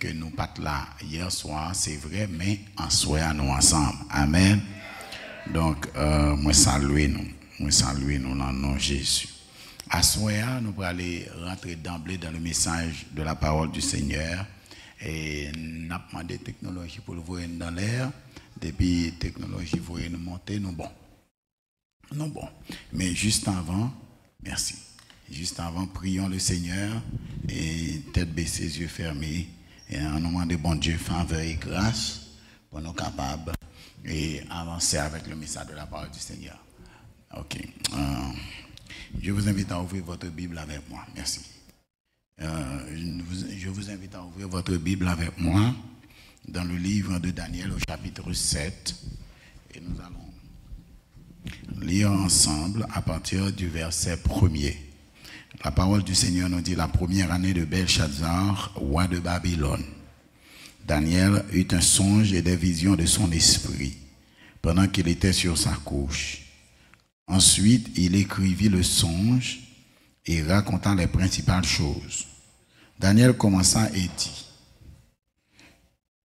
que nous pas là hier soir, c'est vrai, mais en soir nous ensemble. Amen. Donc, moi saluer nous dans le nom de Jésus. À soir, nous allons aller rentrer d'emblée dans le message de la parole du Seigneur. Et nous avons demandé technologie pour le voir dans l'air. Depuis technologie, vous voyez nous monter, nous bon. Non bon. Mais juste avant, merci. Juste avant, prions le Seigneur et tête baissée, yeux fermés. Et en nom de bon Dieu, faveur et grâce pour nous capables et avancer avec le message de la parole du Seigneur. Ok. Je vous invite à ouvrir votre Bible avec moi. Merci. Je vous invite à ouvrir votre Bible avec moi dans le livre de Daniel au chapitre 7 et nous allons lire ensemble à partir du verset 1er. La parole du Seigneur nous dit: la première année de Belshazzar, roi de Babylone, Daniel eut un songe et des visions de son esprit pendant qu'il était sur sa couche. Ensuite, il écrivit le songe et raconta les principales choses. Daniel commença et dit: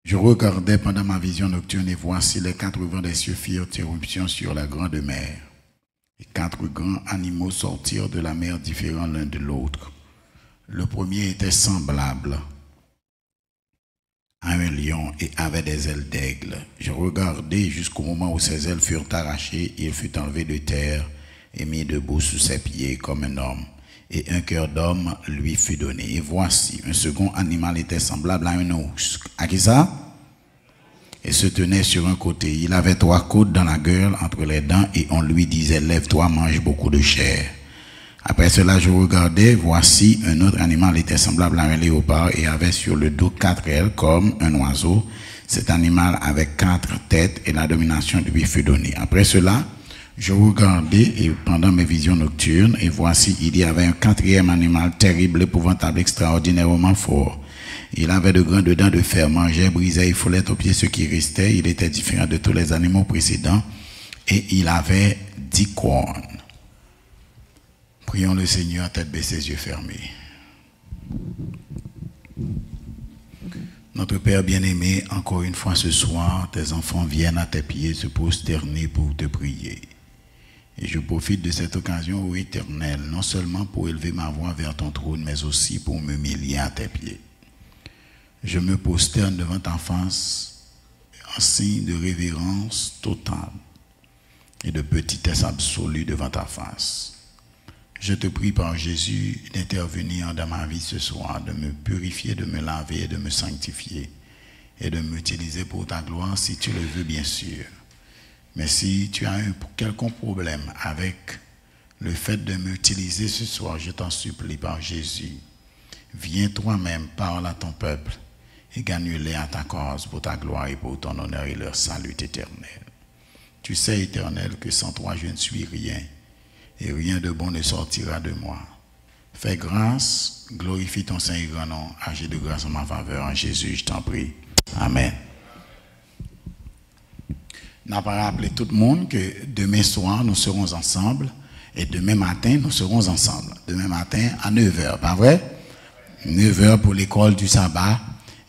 je regardais pendant ma vision nocturne et voici les 4 vents des cieux firent éruption sur la grande mer. Et 4 grands animaux sortirent de la mer différents l'un de l'autre. Le premier était semblable à un lion et avait des ailes d'aigle. Je regardais jusqu'au moment où ses ailes furent arrachées et il fut enlevé de terre et mis debout sous ses pieds comme un homme. Et un cœur d'homme lui fut donné. Et voici, un second animal était semblable à un ours. À qui ça? Et se tenait sur un côté. Il avait 3 côtes dans la gueule, entre les dents, et on lui disait: lève-toi, mange beaucoup de chair. Après cela, je regardais, voici, un autre animal était semblable à un léopard et avait sur le dos 4 ailes comme un oiseau. Cet animal avait 4 têtes et la domination lui fut donnée. Après cela, je regardais et pendant mes visions nocturnes, et voici, il y avait un 4e animal terrible, épouvantable, extraordinairement fort. Il avait de grandes dents de fer, mangeait, brisait et foulait aux pieds ce qui restait. Il était différent de tous les animaux précédents et il avait 10 cornes. Prions le Seigneur, tête baissée, yeux fermés. Notre Père bien-aimé, encore une fois ce soir, tes enfants viennent à tes pieds se prosterner pour te prier. Et je profite de cette occasion, ô Éternel, non seulement pour élever ma voix vers ton trône, mais aussi pour m'humilier à tes pieds. Je me prosterne devant ta face en signe de révérence totale et de petitesse absolue devant ta face. Je te prie par Jésus d'intervenir dans ma vie ce soir, de me purifier, de me laver et de me sanctifier et de m'utiliser pour ta gloire si tu le veux bien sûr. Mais si tu as un quelconque problème avec le fait de m'utiliser ce soir, je t'en supplie par Jésus, viens toi-même, parle à ton peuple et gagne-les à ta cause pour ta gloire et pour ton honneur et leur salut éternel. Tu sais, Éternel, que sans toi je ne suis rien et rien de bon ne sortira de moi. Fais grâce, glorifie ton Saint et grand nom, agis de grâce en ma faveur en Jésus, je t'en prie. Amen. N'a pas rappelé tout le monde que demain soir nous serons ensemble et demain matin nous serons ensemble. Demain matin à 9h, pas vrai? 9h pour l'école du sabbat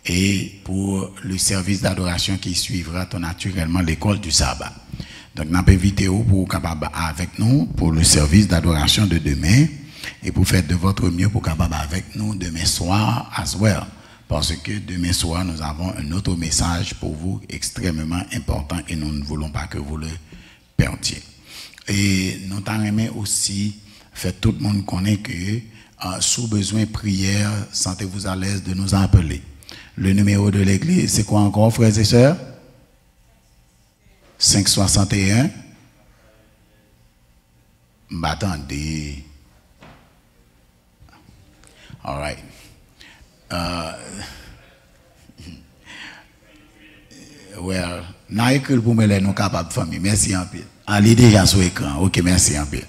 et pour le service d'adoration qui suivra tout naturellement l'école du sabbat. Donc, nous avons invité pour capable avec nous pour le service d'adoration de demain et pour faire de votre mieux pour capable avec nous demain soir as well. Parce que demain soir, nous avons un autre message pour vous extrêmement important et nous ne voulons pas que vous le perdiez. Et nous t'aimons aussi faire tout le monde connaître que sous besoin de prière, sentez-vous à l'aise de nous appeler. Le numéro de l'église, c'est quoi encore, frères et sœurs? 561. Attendez. All right. Well, n'a écrit pour me les nous capables de famille. Merci un peu. Allez déjà sur écran. OK, merci un peu.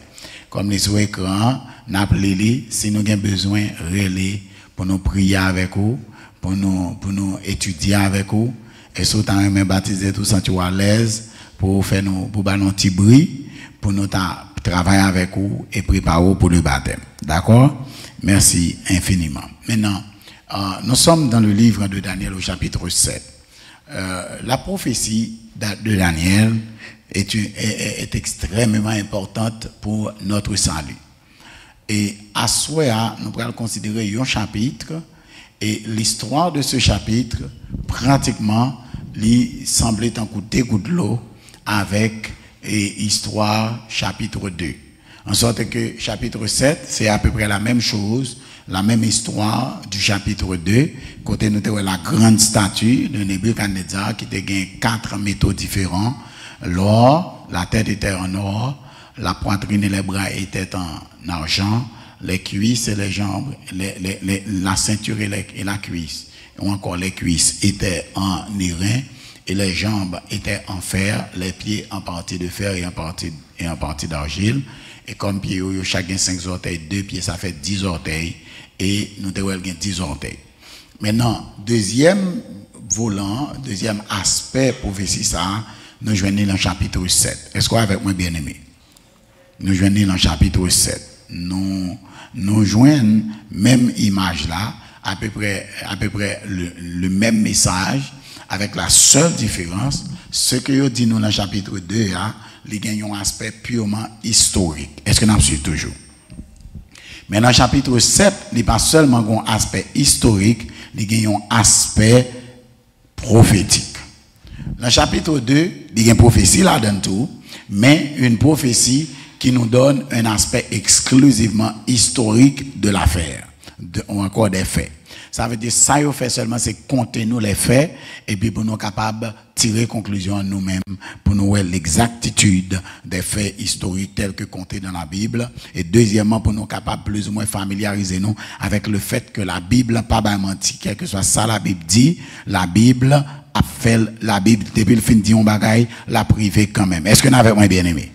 Comme les sur écran, n'a appelé si nous avons besoin relais pour nous prier avec vous, pour nous étudier avec vous et surtout même baptiser tout ça tu à l'aise pour faire nous pour faire un petit bruit pour nous travailler avec vous et préparer pour le baptême. D'accord? Merci infiniment. Maintenant, Nous sommes dans le livre de Daniel au chapitre 7. La prophétie de Daniel est extrêmement importante pour notre salut. Et à Soya, nous pourrons considérer un chapitre, et l'histoire de ce chapitre, pratiquement, lui semblait un coup de goutte de l'eau avec l'histoire chapitre 2. En sorte que chapitre 7, c'est à peu près la même chose, la même histoire du chapitre 2. Côté nous avons la grande statue de Nebuchadnezzar qui a gagné 4 métaux différents. L'or, la tête était en or, la poitrine et les bras étaient en argent, les cuisses et les jambes, la ceinture et la cuisse, ou encore les cuisses étaient en airain et les jambes étaient en fer, les pieds en partie de fer et en partie d'argile. Et comme pieds, chacun 5 orteils, 2 pieds, ça fait 10 orteils. Et nous devons 10 orteils. Maintenant, deuxième volant, deuxième aspect prophétie, ça, nous joignons dans le chapitre 7. Est-ce qu'on avec moi bien aimé? Nous joignons dans le chapitre 7. Nous joignons même image là, à peu près le même message, avec la seule différence, ce que nous dit nous dans le chapitre 2, il y a un aspect purement historique. Est-ce que nous suivons toujours? Mais dans le chapitre 7, il n'y a pas seulement un aspect historique, il y a un aspect prophétique. Dans le chapitre 2, il y a une prophétie là-dedans tout, mais une prophétie qui nous donne un aspect exclusivement historique de l'affaire, ou encore des faits. Ça veut dire, ça y fait seulement, c'est compter nous les faits, et puis pour nous capables de tirer conclusion nous-mêmes, pour nous voir l'exactitude des faits historiques tels que comptés dans la Bible, et deuxièmement, pour nous capables plus ou moins familiariser nous avec le fait que la Bible n'a pas menti, quel que soit ça la Bible dit, la Bible a fait, la Bible, depuis le fin de on bagaille, la privée quand même. Est-ce que nous avons bien aimé?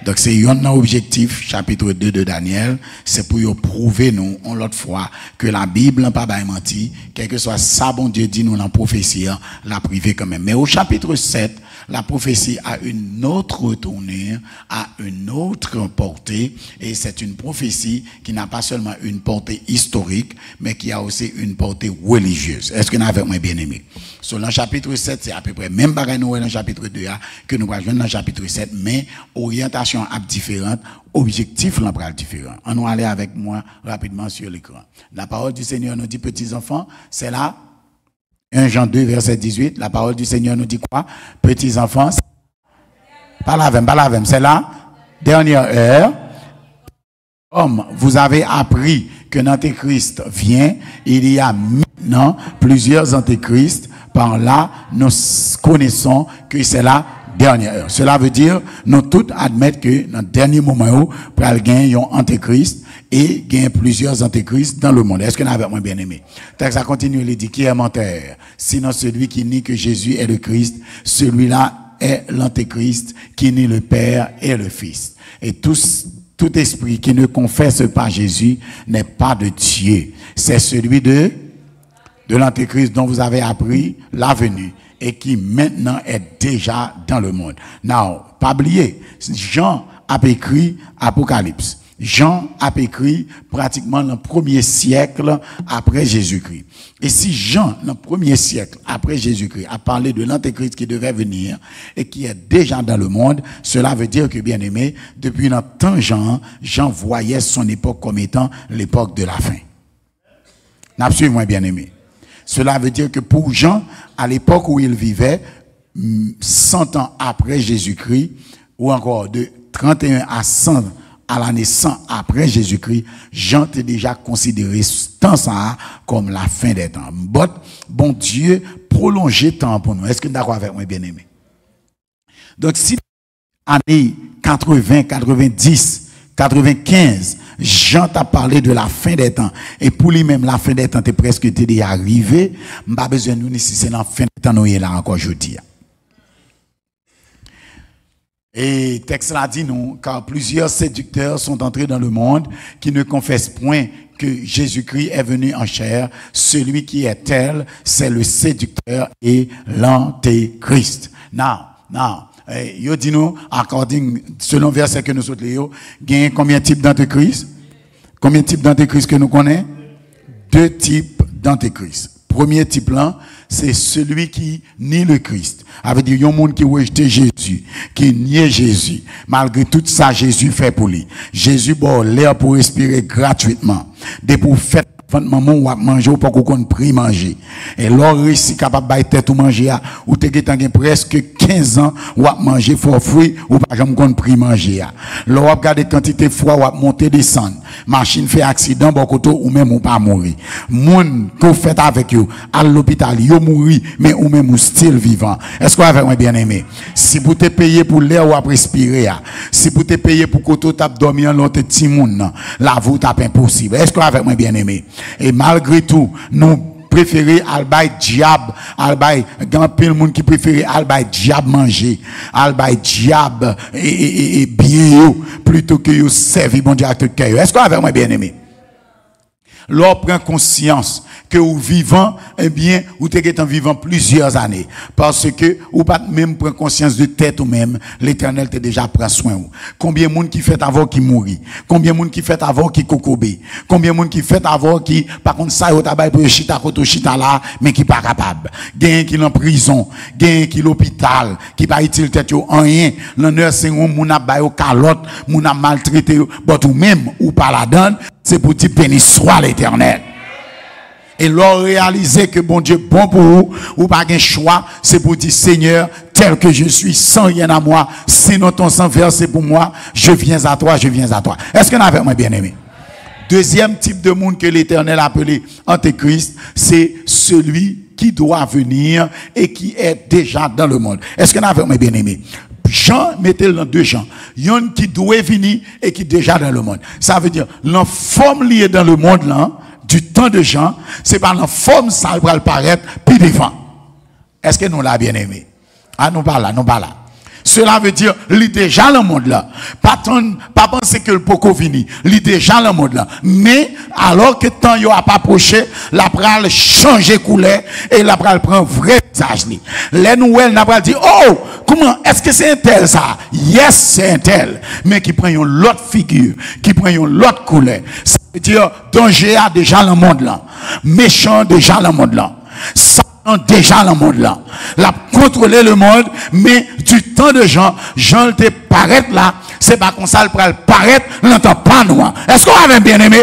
Donc c'est un objectif, chapitre 2 de Daniel, c'est pour prouver nous, on l'autre fois, que la Bible n'a pas menti, quel que soit ça, bon Dieu dit nous dans la prophétie, la privée quand même. Mais au chapitre 7, la prophétie a une autre tournure, a une autre portée, et c'est une prophétie qui n'a pas seulement une portée historique, mais qui a aussi une portée religieuse. Est-ce que nous avons bien aimé? Sur le chapitre 7, c'est à peu près même bagaille nous dans le chapitre 2 que nous allons dans le chapitre 7, mais orientation différente, objectif l'emploi différent. On va aller avec moi rapidement sur l'écran. La parole du Seigneur nous dit, petits enfants, c'est là, 1 Jean 2, verset 18, la parole du Seigneur nous dit quoi? Petits enfants, pas la même, c'est là, dernière heure, comme vous avez appris que l'Antéchrist vient, il y a maintenant plusieurs Antéchrists, par là, nous connaissons que c'est la dernière heure. Cela veut dire, nous tous admettons que dans le dernier moment où, pour gagner un Antéchrist et gagner plusieurs Antéchrists dans le monde. Est-ce que nous avons bien aimé? Ça continue, il dit, qui est menteur? Sinon celui qui nie que Jésus est le Christ, celui-là est l'Antéchrist qui nie le Père et le Fils. Et tout esprit qui ne confesse pas Jésus n'est pas de Dieu. C'est celui de l'Antéchrist dont vous avez appris la venue et qui maintenant est déjà dans le monde. Now, pas oublier, Jean a écrit Apocalypse. Jean a écrit pratiquement dans le 1er siècle après Jésus-Christ. Et si Jean, dans le 1er siècle après Jésus-Christ, a parlé de l'Antéchrist qui devait venir et qui est déjà dans le monde, cela veut dire que, bien aimé, depuis notre temps Jean voyait son époque comme étant l'époque de la fin. N'absolument bien aimé. Cela veut dire que pour Jean, à l'époque où il vivait, 100 ans après Jésus-Christ, ou encore de 31 à 100 à l'année 100 après Jésus-Christ, Jean était déjà considéré ce temps ça comme la fin des temps. Bon Dieu, prolonger temps pour nous. Est-ce que vous êtes d'accord avec moi, bien aimé? Donc, si année 80, 90, 95, Jean t'a parlé de la fin des temps. Et pour lui-même, la fin des temps est presque déjà arrivée. Pas besoin de nous, si c'est la fin des temps, nous y est là encore aujourd'hui. Et texte là dit nous, car plusieurs séducteurs sont entrés dans le monde qui ne confessent point que Jésus-Christ est venu en chair. Celui qui est tel, c'est le séducteur et l'antéchrist. Now, yo dit nous, selon verset que nous sommes lire, il y a combien de types d'antéchrist? Combien de types d'antéchrist que nous connaissons? 2 types d'Antéchrist. Premier type là, c'est celui qui nie le Christ. Ça veut dire, il y a un monde qui rejette Jésus, qui nie Jésus. Malgré tout ça, Jésus fait pour lui. Jésus bon l'air pour respirer gratuitement. Des pour faire maman ou à manger ou pas qu'on prie manger. Et l'or réussi capable de tête ou manger ou te gen presque 15 ans ou à manger for free ou pas jamais qu'on prie manger. L'or regarde quantité fois ou à monter descendre. Machine fait accident bon côté ou même ou pas mourir. Moun qu'on fait avec vous à l'hôpital, yo mourir mais ou même ou still vivant. Est-ce que vous avez bien aimé? Si vous te payez pour l'air ou à respirer, si vous te payez pour côté tap dormir l'autre petit moun, la vous tape impossible. Est-ce que vous avez bien aimé? Et malgré tout, nous préférons albay diable, albay, grand pile monde qui préfère albay diable manger, albay diable et bien plutôt que yo servi bon Dieu à tout cœur. Est-ce que vous avez bien aimé? L'on prend conscience que vous vivant, eh bien, vous êtes en vivant plusieurs années. Parce que, ou pas même prendre conscience de tête ou même, l'Éternel te déjà prend soin. Combien de monde qui fait avant qui mourit? Combien de monde qui fait avant qui cocobé? Combien de monde qui fait avant qui, par contre, ça, au tabac pour chita koto chita là, mais qui pas capable? Gain qui en prison, gain qui l'hôpital, qui pas utile tête en rien. L'honneur c'est un moun a bayo calotte, moun a maltraité, but ou même, ou pas la donne, c'est pour dire béni soit l'Éternel. Et leur réaliser que bon Dieu bon pour vous, ou pas un choix, c'est pour dire Seigneur, tel que je suis, sans rien à moi, sinon ton sang versé pour moi, je viens à toi, je viens à toi. Est-ce qu'on avait moi bien aimé? Deuxième type de monde que l'Éternel a appelé Antéchrist, c'est celui qui doit venir et qui est déjà dans le monde. Est-ce qu'on avait moi bien aimé? Jean, mettez-le dans deux Jean. Il y en a qui doit venir et qui est déjà dans le monde. Ça veut dire, la forme liée dans le monde là, du temps de Jean, c'est par la forme ça va paraître puis devant. Est-ce que nous l'avons bien aimé? Ah, nous pas là, nous pas là. Cela veut dire, il est déjà dans le monde là. Pas penser que le poko vini. Il est déjà dans le monde là. Mais, alors que tant yo a pas approché, la pral changer couleur et la pral prend vrai visage li. Les nouvelles n'a pas dit, oh, comment, est-ce que c'est un tel ça? Yes, c'est un tel. Mais qui prend une l'autre figure, qui prend une l'autre couleur. Ça veut dire, danger a déjà dans le monde là. Méchant déjà dans le monde là. Déjà dans le monde là. La contrôler le monde, mais du temps de Jean te paraît là, c'est pas comme ça le paraître, l'entend pas noir. Est-ce qu'on avait bien aimé?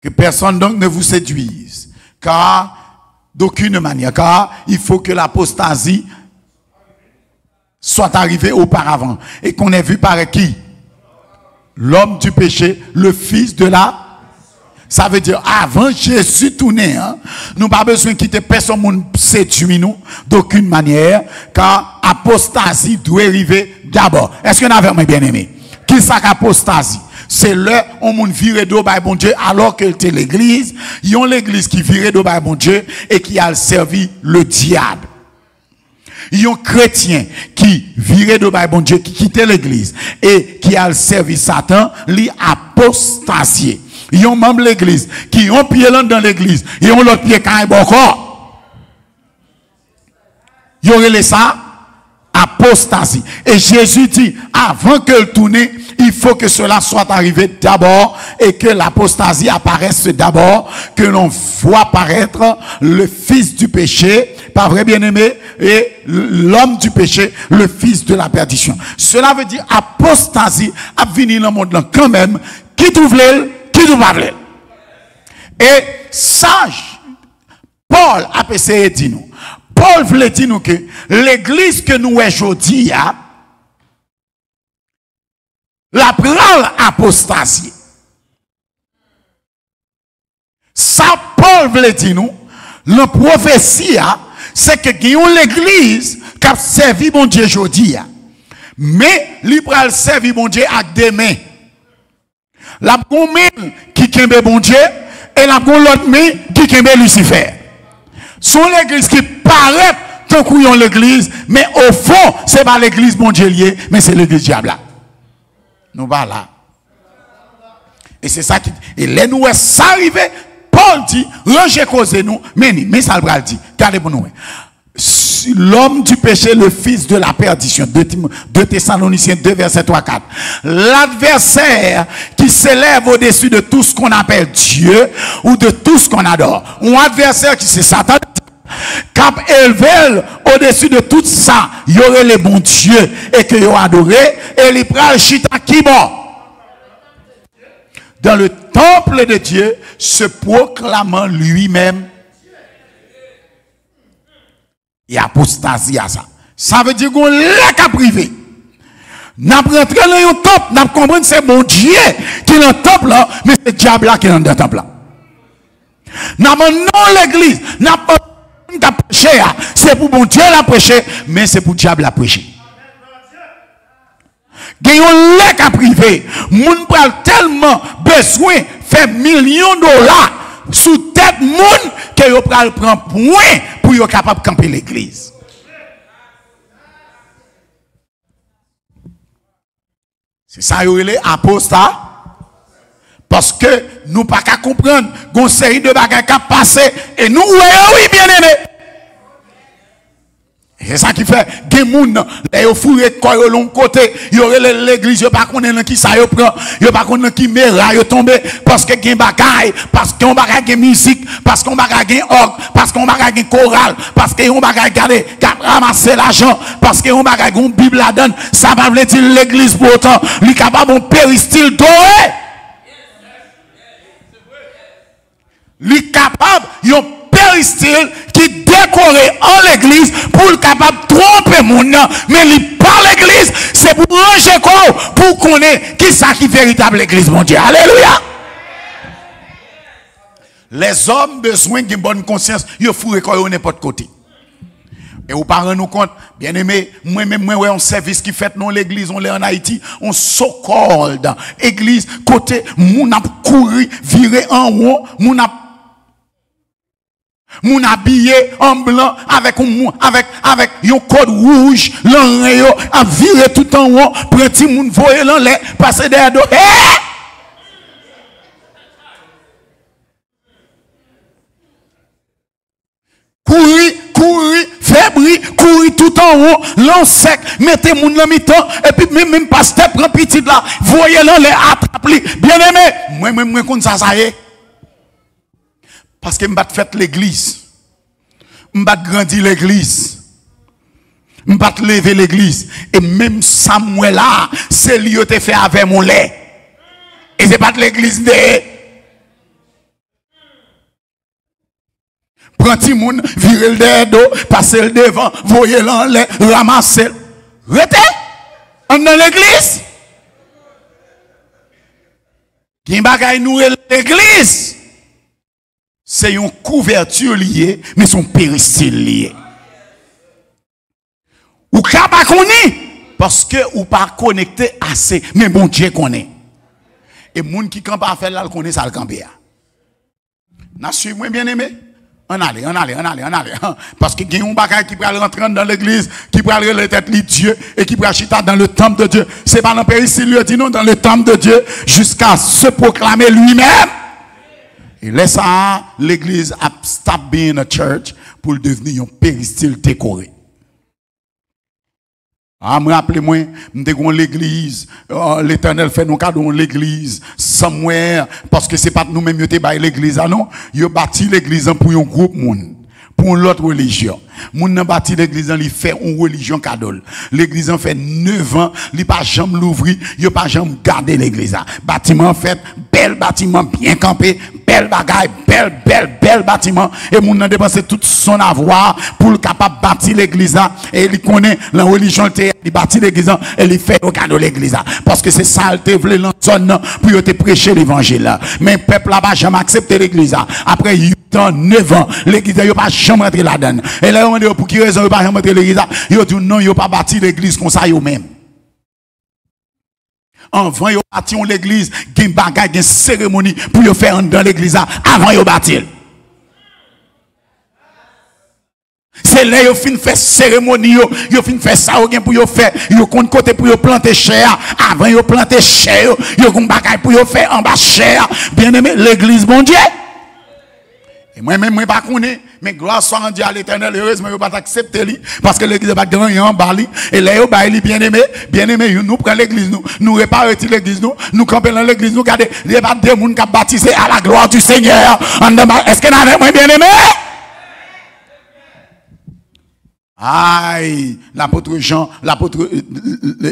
Que personne donc ne vous séduise. Car, d'aucune manière, car il faut que l'apostasie soit arrivée auparavant. Et qu'on ait vu par qui? L'homme du péché, le fils de la. Ça veut dire, avant Jésus tourné, hein, nous pas besoin de quitter personne moun séduit nous, d'aucune manière, car apostasie doit arriver d'abord. Est-ce que nous avons bien aimé? Qui ça qu'apostasie? C'est là où on vire d'eau par bon Dieu, alors que c'était l'église, il y a l'église qui vire d'eau par bon Dieu, et qui a servi le diable. Il y a un chrétien qui virait de bon Dieu, qui quittait l'église, et qui a servi Satan, lui apostasié. Il y a un membre de l'église qui ont pied dans l'église, et ont l'autre pied quand même encore. Il y aurait ça, apostasie. Et Jésus dit, avant que le tourne, il faut que cela soit arrivé d'abord, et que l'apostasie apparaisse d'abord, que l'on voit apparaître le fils du péché, pas vrai bien-aimé, et l'homme du péché, le fils de la perdition. Cela veut dire apostasie a venir dans le monde là quand même, qui trouve l'elle, qui trouve pas l'elle. Et sage, Paul a essayé de dire nous. Paul voulait dire nous que l'église que nous est aujourd'hui, la pral apostasie. Ça, Paul voulait dire nous, la prophétie, c'est que l'église qui a servi mon Dieu aujourd'hui. Mais, il pral servi mon Dieu avec des mains. La gomme qui kembe bon Dieu, et la gomme l'autre main qui kembe Lucifer. Son l'église qui paraît tant qu'on l'église, mais au fond, c'est pas l'église bon Dieu lié, mais c'est l'église diable. Nous va là. Et c'est ça qui, et les nous est arrivé, Paul dit, rangez cause nous, mais ça le dit, regardez pour nous. l'homme du péché, le fils de la perdition. 2 Thessaloniciens 2, verset 3-4. L'adversaire qui s'élève au-dessus de tout ce qu'on appelle Dieu ou de tout ce qu'on adore. Un adversaire qui c'est Satan, cap élevé au-dessus de tout ça, il y aurait les bons dieux et que vous adorez, et il prend le chita qui mort. Dans le temple de Dieu, se proclamant lui-même. Il y a apostasie à ça. Ça veut dire qu'on l'a qu'à privé. N'a pas rentré dans le temple, n'a pas compris que c'est mon Dieu qui est dans le temple là, mais c'est le diable qui est dans le temple là. N'a pas non l'église, n'a pas prêché, c'est pour mon Dieu la prêcher, mais c'est pour le diable la prêcher. Gagnons les cas privés. Moun pral tellement besoin faire millions de dollars sous tête moun que yo pral prend point pour yo capable camper l'église. C'est ça yo les apostat. Parce que nous pas qu'à comprendre gon série de bagages qui passé et nous oui bien aimé. C'est ça qui fait des moun les fourré quoi au long côté, y aurait l'église yo pas connait qui ça yo prend, yo pas connait qui mera yo tomber parce que gen bagaille, parce qu'on bagaille gen musique, parce qu'on bagaille gen orgue, parce qu'on bagaille gen chorale, parce que on bagaille garder ramasser l'argent, parce que on bagaille gon Bible la donne, ça va veut dire l'église pour autant, li capable un péristyle doré. Li capable yon péristyle qui décoré en l'église pour le capable de tromper mon nom, mais il pas l'église, c'est pour ranger quoi, pour connaître qui ça qui véritable l'église mondiale. Alléluia. Les hommes besoin d'une bonne conscience, ils fourrent quoi au n'importe côté. Et vous parlez nous compte, bien aimé, moi-même, moi, un service qui fait dans l'église, on l'est en Haïti, on so-called église, côté, moun a couru, viré en haut, moun habillé en blanc avec un code rouge, l'en a viré tout en haut, petit moun voye l'en l'air, passer derrière dos. Courir, fébrile, courir tout en haut, l'en sec, mettez moun dans mi-temps, et puis même pasteur prend petit là, voyez l'en l'air, attrape-li. Bien aimé, moi, comme ça y est. Parce que je vais faire l'église. Je vais grandir l'église. Je vais lever l'église. Et même Samuel là, c'est lui qui a fait avec mon lait. Et c'est pas l'église de. Prends ti moun, virez le derrière, passez le devant, voyez l'en lait, ramassez. Rete, on dans l'église. Qui bagay nou l'église? C'est une couverture liée, mais son péristyle lié. Ou ka pas connaît parce que ou pas connecté assez, mais bon Dieu connaît. Et moun qui camp pas faire là, connaît ça le camper. N'a suivi moi bien aimé. On allait. Parce que il y a un bagage qui peut rentrer dans l'église, qui peut aller la tête de Dieu et qui peut chita dans le temple de Dieu. C'est pas dans le péristyle, il dit non, dans le temple de Dieu, jusqu'à se proclamer lui-même. Et laisse ça, l'église a stop being a church pour devenir un péristyle décoré. Ah, me rappelez-moi, m'dégon l'église, l'éternel fait nous cadeau l'église, somewhere, parce que c'est pas nous-mêmes qui avons l'église, ah non, yo bâti l'église pour un groupe moun. Pour l'autre religion. Moun nan bâti l'église, il fait une religion cadeau. L'église en fait 9 ans, il pas jamais l'ouvrir, il pas jamais garder l'église. Bâtiment fait, bel bâtiment bien campé, bel bagaille, bel bâtiment. Et moun nan dépensé tout son avoir pour le capable bâtir l'église. Et il connaît la religion, il bâti l'église, et il fait au cadeau l'église. Parce que c'est ça, il te voulait l'entonne pour te prêcher l'évangile. Mais le peuple là-bas jamais accepté l'église. Après 9 ans, l'église n'a pas jamais rentré là-dedans. Et là, on dit pour qui raison, il n'a pas jamais rentré l'église. Il dit non, il n'a pas bâti l'église comme ça, même. Avant, il a bâti l'église, il y a une bagarre, une cérémonie pour faire dans l'église avant de bâtir. C'est là qu'il fin faire cérémonie, il fin faire ça pour faire, il compte côté pour planter chair, avant de planter chair, il y a une bagarre pour faire en bas chair. Bien aimé, l'église, bon Dieu. Et moi-même, je ne pas connaître, mais gloire soit rendue à l'Éternel, heureusement, je ne pas accepter lui, parce que l'église n'est pas grand, il en bali, et là, il bien aimé, nous prenons l'église, nous réparons l'église, nous campons dans l'église, nous regardons, il n'y a pas de monde qui a baptisé à la gloire du Seigneur. Est-ce que nous avons bien aimé? Aïe, l'apôtre Jean, l'apôtre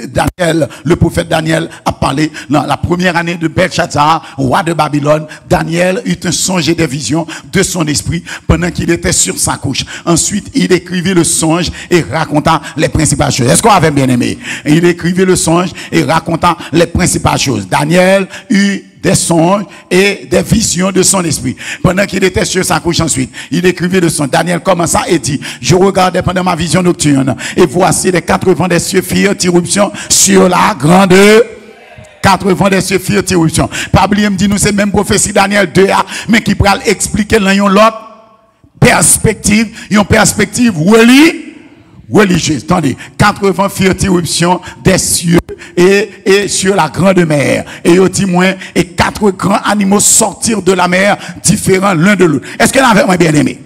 Daniel, le prophète Daniel a parlé dans la première année de Belshazzar, roi de Babylone. Daniel eut un songe et des visions de son esprit pendant qu'il était sur sa couche. Ensuite, il écrivit le songe et raconta les principales choses. Est-ce qu'on avait bien aimé? Il écrivit le songe et raconta les principales choses. Daniel eut des songes et des visions de son esprit. Pendant qu'il était sur sa couche ensuite, il écrivait le songe. Daniel commença et dit, je regardais pendant ma vision nocturne, et voici les 4 vents des cieux firent irruption sur la grande... 4 vents des cieux firent irruption. Pabli me dit, nous c'est même prophétie Daniel 2a, mais qui pourra expliquer l'autre perspective, une perspective religieuse. Attendez, 4 vents firent irruption des cieux et sur la grande mer. Et au témoin, et 4 grands animaux sortirent de la mer, différents l'un de l'autre. Est-ce que vous avez bien aimé?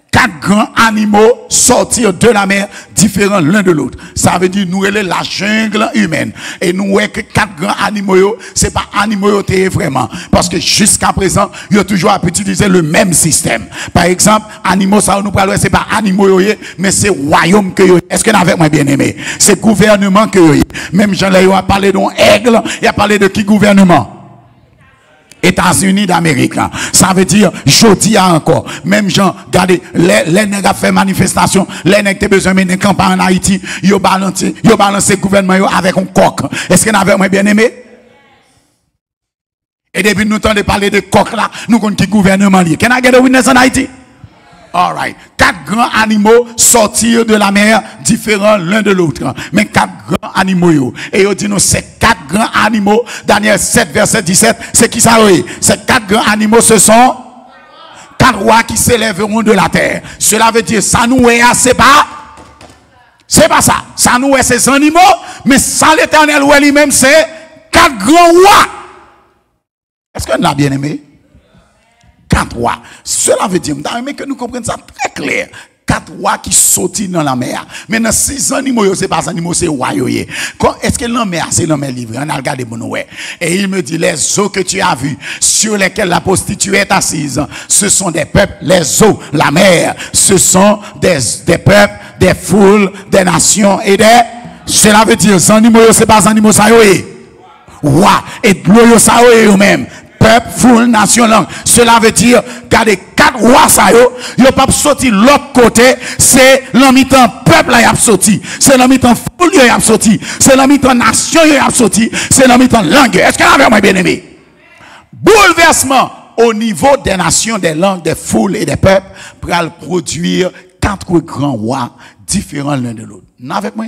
4 grands animaux sortirent de la mer, différents l'un de l'autre. Ça veut dire, nous, elle est la jungle humaine. Et nous, voyons que 4 grands animaux, c'est pas animaux, vraiment. Parce que jusqu'à présent, ils ont toujours utilisé le même système. Par exemple, animaux, ça, nous parlons, c'est pas animaux, mais c'est royaume que vous. Est-ce que vous avez bien aimé? C'est gouvernement que vous. Même Jean-Léo a parlé d'un aigle, il a parlé de qui gouvernement? États-Unis d'Amérique. Ça veut dire, jeudi encore. Même gens, regardez, les nègres fait manifestation, les nègres ont besoin de mener campagne en Haïti, ils ont balancé le gouvernement avec un coq. Est-ce que vous avez bien aimé? Et depuis nous temps de parler de coq là, nous connaissons qui gouvernement lié. Can I get a witness en Haïti? All right. 4 grands animaux sortirent de la mer, différents l'un de l'autre. Mais 4 grands animaux. Et il dit nous, ces 4 grands animaux, Daniel 7, verset 17, c'est qui ça? Ces 4 grands animaux, ce sont 4 rois qui s'élèveront de la terre. Cela veut dire, ça nous est assez pas. C'est pas ça. Ça nous est ces animaux, mais sans l'Éternel ou lui-même, c'est 4 grands rois. Est-ce qu'on a bien aimé? 4 rois. Cela veut dire, mais que nous comprenions ça très clair. 4 rois qui sautent dans la mer. Maintenant, 6 animaux, c'est pas animaux, c'est rois. Est-ce que la mer, c'est la mer libre? On a regardé mon ouais. Et il me dit, les eaux que tu as vues, sur lesquelles la prostituée est assise, ce sont des peuples, les eaux, la mer, ce sont des peuples, des foules, des nations et des... Cela veut dire, les animaux, c'est pas animaux, ça y est. Rois. Et de l'eau, ça y est eux-mêmes. Peuple, foule, nation, langue. Cela veut dire, regardez, 4 rois, ça y a pas sorti l'autre côté, c'est l'homme-temps peuple, là, y a sorti. C'est l'homme-temps foule, y a sorti. C'est l'homme-temps nation, y a sorti. C'est l'homme-temps langue. Est-ce que vous avez bien aimé? Bouleversement au niveau des nations, des langues, des foules et des peuples, pour produire 4 grands rois différents l'un de l'autre. N'avez moi?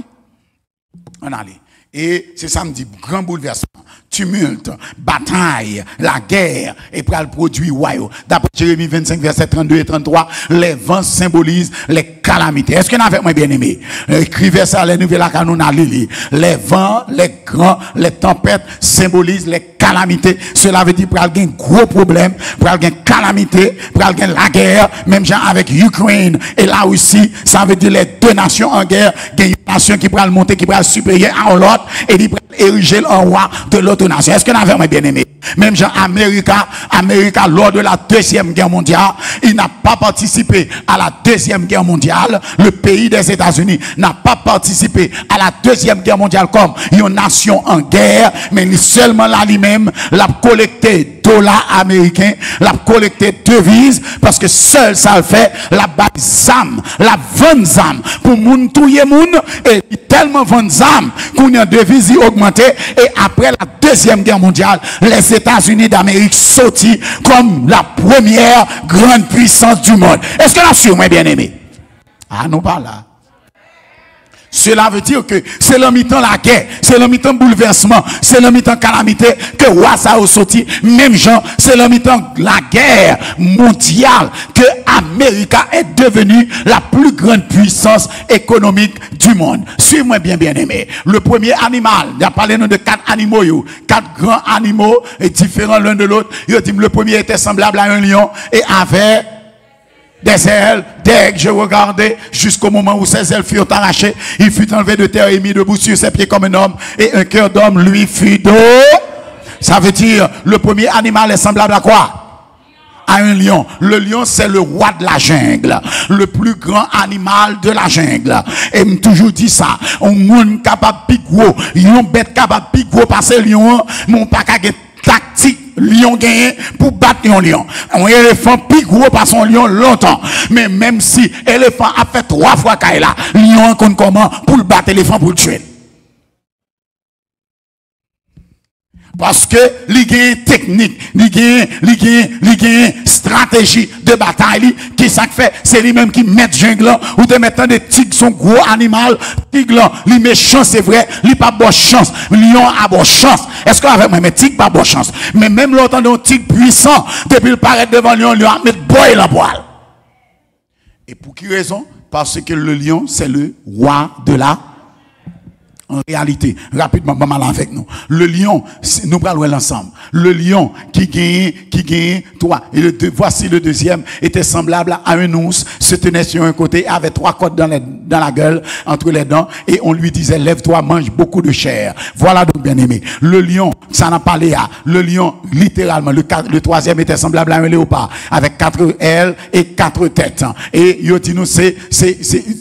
On allait. Et c'est ça me dit, grand bouleversement, tumulte, bataille, la guerre, et pour le produit royaume. D'après Jérémie 25, verset 32 et 33, les vents symbolisent les calamités. Est-ce que vous avez bien aimé? Écrivez ça, les nouvelles à Canona Lili. Les vents, les grands, les tempêtes symbolisent les calamités. Cela veut dire pour avoir un gros problème, pour avoir une calamité, pour avoir la guerre, même genre avec Ukraine et là aussi, ça veut dire les 2 nations en guerre, il y a une nation qui pourra monter, qui pourra supérieur à l'autre, et il pourra ériger en roi de l'autre nation. Est-ce que nous avons bien aimé? Même genre Amérique, lors de la 2e guerre mondiale, il n'a pas participé à la 2e guerre mondiale. Le pays des États-Unis n'a pas participé à la 2e guerre mondiale comme une nation en guerre, mais seulement là lui-même, l'a collecté dollars américains, l'a collecté devises, parce que seul ça le fait, la base zam, la vente zam, pour moun touye moun, et tellement vente zam, qu'on y a devises augmenté, et après la 2e guerre mondiale, les États-Unis d'Amérique sortis comme la première grande puissance du monde. Est-ce que la sur moi bien aimé? Ah non, pas là. Cela veut dire que c'est le mi-temps la guerre, c'est le mi-temps bouleversement, c'est le mi-temps calamité que Wassa a sorti. Même gens, c'est le mi-temps la guerre mondiale que l'Amérique est devenue la plus grande puissance économique du monde. Suivez-moi bien aimé. Le premier animal, il a parlé de 4 animaux, 4 grands animaux et différents l'un de l'autre. Il dit le premier était semblable à un lion et avait des ailes d'aigle, je regardais jusqu'au moment où ses ailes furent arrachées. Il fut enlevé de terre et mis debout sur ses pieds comme un homme, et un cœur d'homme lui fut donné. Ça veut dire, le premier animal est semblable à quoi? À un lion. Le lion, c'est le roi de la jungle, le plus grand animal de la jungle. Et m'a toujours dit ça, un monde capable de gros, une bête capable de gros, parce que lion, mon pas qu'à tactique. Lion gagné pour battre un lion. Un éléphant plus gros par son lion longtemps. Mais même si l'éléphant a fait 3 fois qu'il a, lion compte comment pour le battre l'éléphant pour le tuer. Parce que il y a technique, il y a stratégie de bataille qui ça fait, c'est lui-même qui met jungle ou de mettre des tigres, son gros animal, tigre, il méchant c'est vrai, il pas bonne chance, lion a bonne chance. Est-ce qu'avec moi mais tigre pas bonne chance. Mais même l'autant de tigre puissant, depuis il paraît devant lion, lion a mettre boy la poêle. Et pour qui raison? Parce que le lion c'est le roi de la. En réalité, rapidement, mal avec nous. Le lion, nous parlons l'ensemble. Le lion qui gagne, toi. Et voici le deuxième, était semblable à un ours, se tenait sur un côté, avait 3 côtes dans la gueule, entre les dents, et on lui disait, lève-toi, mange beaucoup de chair. Voilà donc, bien aimé. Le lion, ça n'a pas Léa. Le lion, littéralement, le troisième était semblable à un léopard, avec 4 ailes et 4 têtes. Et, nous,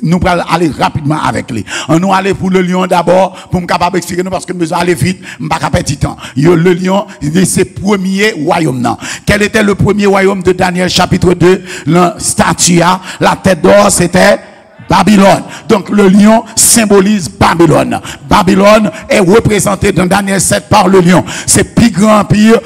nous allons aller rapidement avec lui. On nous aller pour le lion d'abord, pour me capable d'expliquer nous parce que nous besoin aller vite, m'pas capable petit temps. Le lion, c'est premier royaume non. Quel était le premier royaume de Daniel chapitre 2, la statue, la tête d'or c'était Babylone. Donc le lion symbolise Babylone. Babylone est représenté dans Daniel 7 par le lion. C'est plus grand empire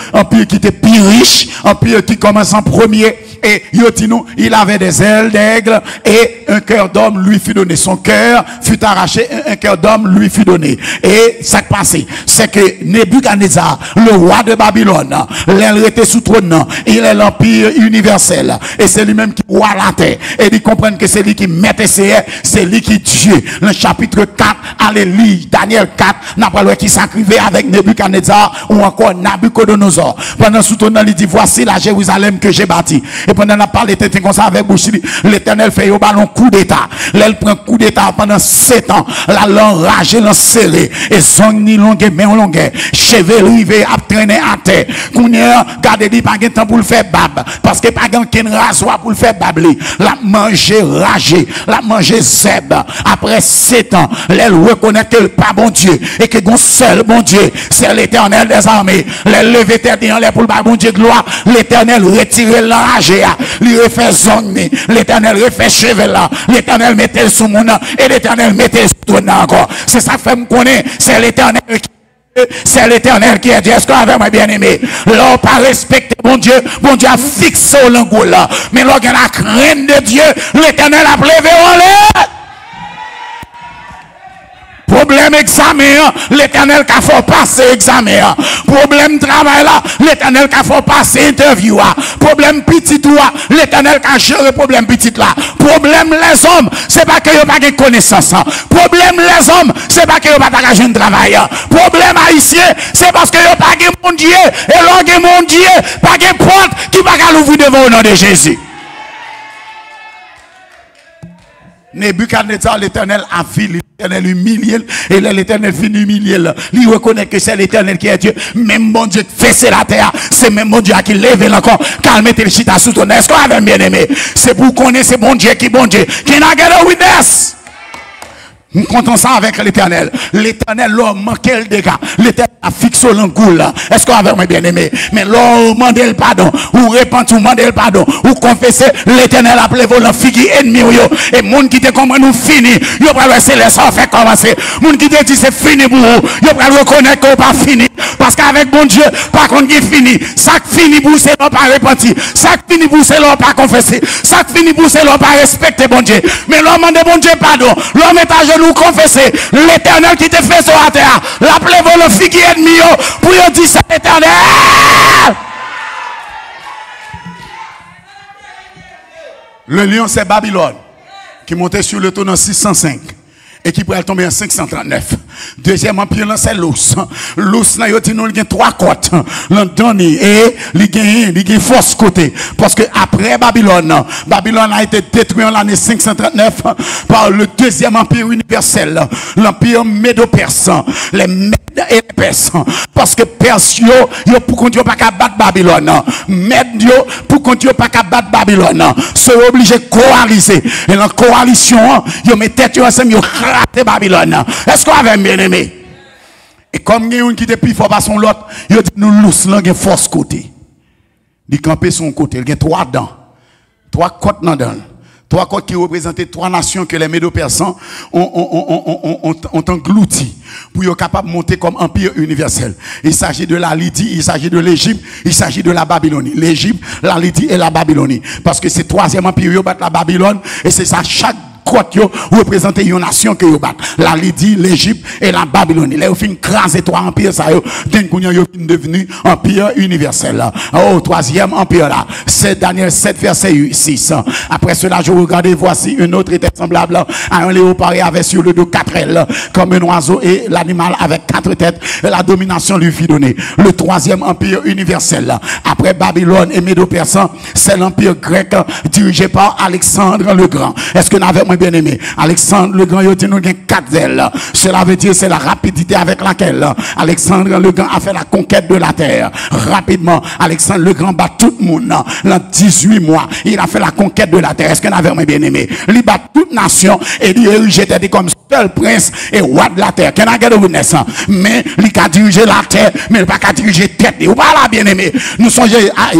qui était plus riche, empire qui commence en premier. Et Yotinou, il avait des ailes d'aigle et un cœur d'homme lui fut donné. Son cœur fut arraché, un cœur d'homme lui fut donné. Et ça qui passé, c'est que Nebuchadnezzar, le roi de Babylone, il était sous trône, il est l'empire universel. Et c'est lui-même qui roi la terre. Et ils comprennent que c'est lui qui mettait c'est lui qui Dieu. Le chapitre 4, allez lire Daniel 4, n'a pas le qui s'acrivait avec Nebuchadnezzar ou encore Nabucodonosor. Pendant sous trône, il dit, voici la Jérusalem que j'ai bâtie. Et pendant la parole était comme ça avec bouche, l'Éternel fait au ballon coup d'état. Elle prend coup d'état pendant 7 ans. La l'enragé, l'enserré. Et son ni longue, mais en longue. Cheveux rivés, à traîner à terre. Kounia, gardez dit pas de temps pour le faire bab. Parce que pas de rasoir pour le faire babler. La manger ragé. La manger zeb. Après 7 ans, elle reconnaît que le pas bon Dieu. Et que bon seul bon Dieu, c'est l'Éternel des armées. Elle levé tête en l'air pour le bon Dieu gloire. L'Éternel retire l'enragé. Il refait zone, l'Éternel refait cheveux là, l'Éternel mettait sous mon nom, et l'Éternel mettait sous ton nom encore. C'est ça que fait me connaître, c'est l'Éternel qui est Dieu. Est-ce qu'on avait bien aimé? L'on pas respecté bon Dieu a fixé au langoule là. Mais l'on a la crainte de Dieu, l'Éternel a levé en l'air. Problème examen, l'Éternel qui faut passer examen. Problème travail là, l'Éternel qui faut passer interview. Problème petit là, l'Éternel qui a géré problème petit là. Problème les hommes, c'est pas que vous pas de connaissance. Problème les hommes, c'est pas que vous pas de jeune travail. Problème haïtien, c'est parce que vous pas de mon Dieu et l'on mon Dieu, pas de porte qui va l'ouvrir devant au nom de Jésus. Nebuchadnezzar, l'Éternel a vu l'Éternel humilié, et l'Éternel finit humilié. Il reconnaît que c'est l'Éternel qui est Dieu. Même bon Dieu qui fait la terre, c'est même bon Dieu qui lève encore, calme le chita sous ton est-ce qu'on avait bien aimé? C'est pour connaître ce bon Dieu, qui n'a pas de witness. Nous comptons ça avec l'Éternel. L'Éternel, l'homme manquait le dégât. L'Éternel a fixé l'angoule. Est-ce qu'on avait bien aimé? Mais l'homme demande le pardon. Ou répand, ou demande le pardon. Ou confesser, l'Éternel a appelé volant figi ennemi. Et moun qui te comprend nous fini. Yo pas laisser les sorts faire commencer. Moun qui te dit c'est fini pour vous. Yo pas reconnaître qu'on pas fini. Parce qu'avec bon Dieu, par contre, qui fini. Ça fini pour c'est l'homme pas repenti. Ça fini pour c'est l'homme pas confessé. Ça fini pour c'est l'homme pas respecter bon Dieu. Mais l'homme demande bon Dieu pardon. L'homme est à genoux confesser. L'Éternel qui te fait sur la terre. L'appelez volant figi ennemi. Pour dire c'est l'Éternel. Le lion c'est Babylone qui montait sur le trône en 605 et qui pourrait tomber en 539. Deuxième empire, c'est l'os. L'os, il y a 3 côtes. Et il y a force côté. Parce que après Babylone a été détruit en l'année 539 par le deuxième empire universel, l'empire médo-persan, les Mèdes et les Persans. Parce que Persio, pour qu'on ne pas battre Babylone. Mèdes, pour qu'on ne pas battre Babylone. C'est obligé de coaliser. Et dans la coalition, ils mettent tête ensemble, ils ratent Babylone. Est-ce qu'on avait bien aimé? Et comme il y a un qui est plus fort par son l'autre, il dit nous l'ous là, il y a force côté. Il campe son côté, il y a 3 dents. 3 côtes dedans. 3 côtes qui représentent 3 nations que les Médo-Persans ont englouti pour être capables de monter comme empire universel. Il s'agit de la Lydie, il s'agit de l'Égypte, il s'agit de la Babylonie. L'Égypte, la Lydie et la Babylonie. Parce que c'est 3e empire qui bat la Babylone et c'est ça chaque côte représente une nation que yo bat. La Lydie, l'Égypte et la Babylonie. Là, ils fin craser 3 empires, ça yo, d'un coup, yo devenu empire universel. Oh, 3e empire là. C'est Daniel 7, verset 6. Après cela, je regardais, voici une autre était semblable à un léopard avec sur le dos 4 ailes, comme un oiseau et l'animal avec 4 têtes. Et la domination lui fit donner. Le 3e empire universel. Après Babylone et Médo-Persan, c'est l'empire grec dirigé par Alexandre le Grand. Est-ce que nous avons bien aimé? Alexandre le Grand, il a 4 ailes. Cela veut dire c'est la rapidité avec laquelle Alexandre le Grand a fait la conquête de la terre. Rapidement, Alexandre le Grand bat tout le monde. Dans 18 mois, il a fait la conquête de la terre. Est-ce que nous avons bien aimé? Il bat toute nation et il était comme seul prince et roi de la terre. Mais il a dirigé la terre, mais il n'a pas dirigé la tête. Ou pas là, bien aimé? Nous sommes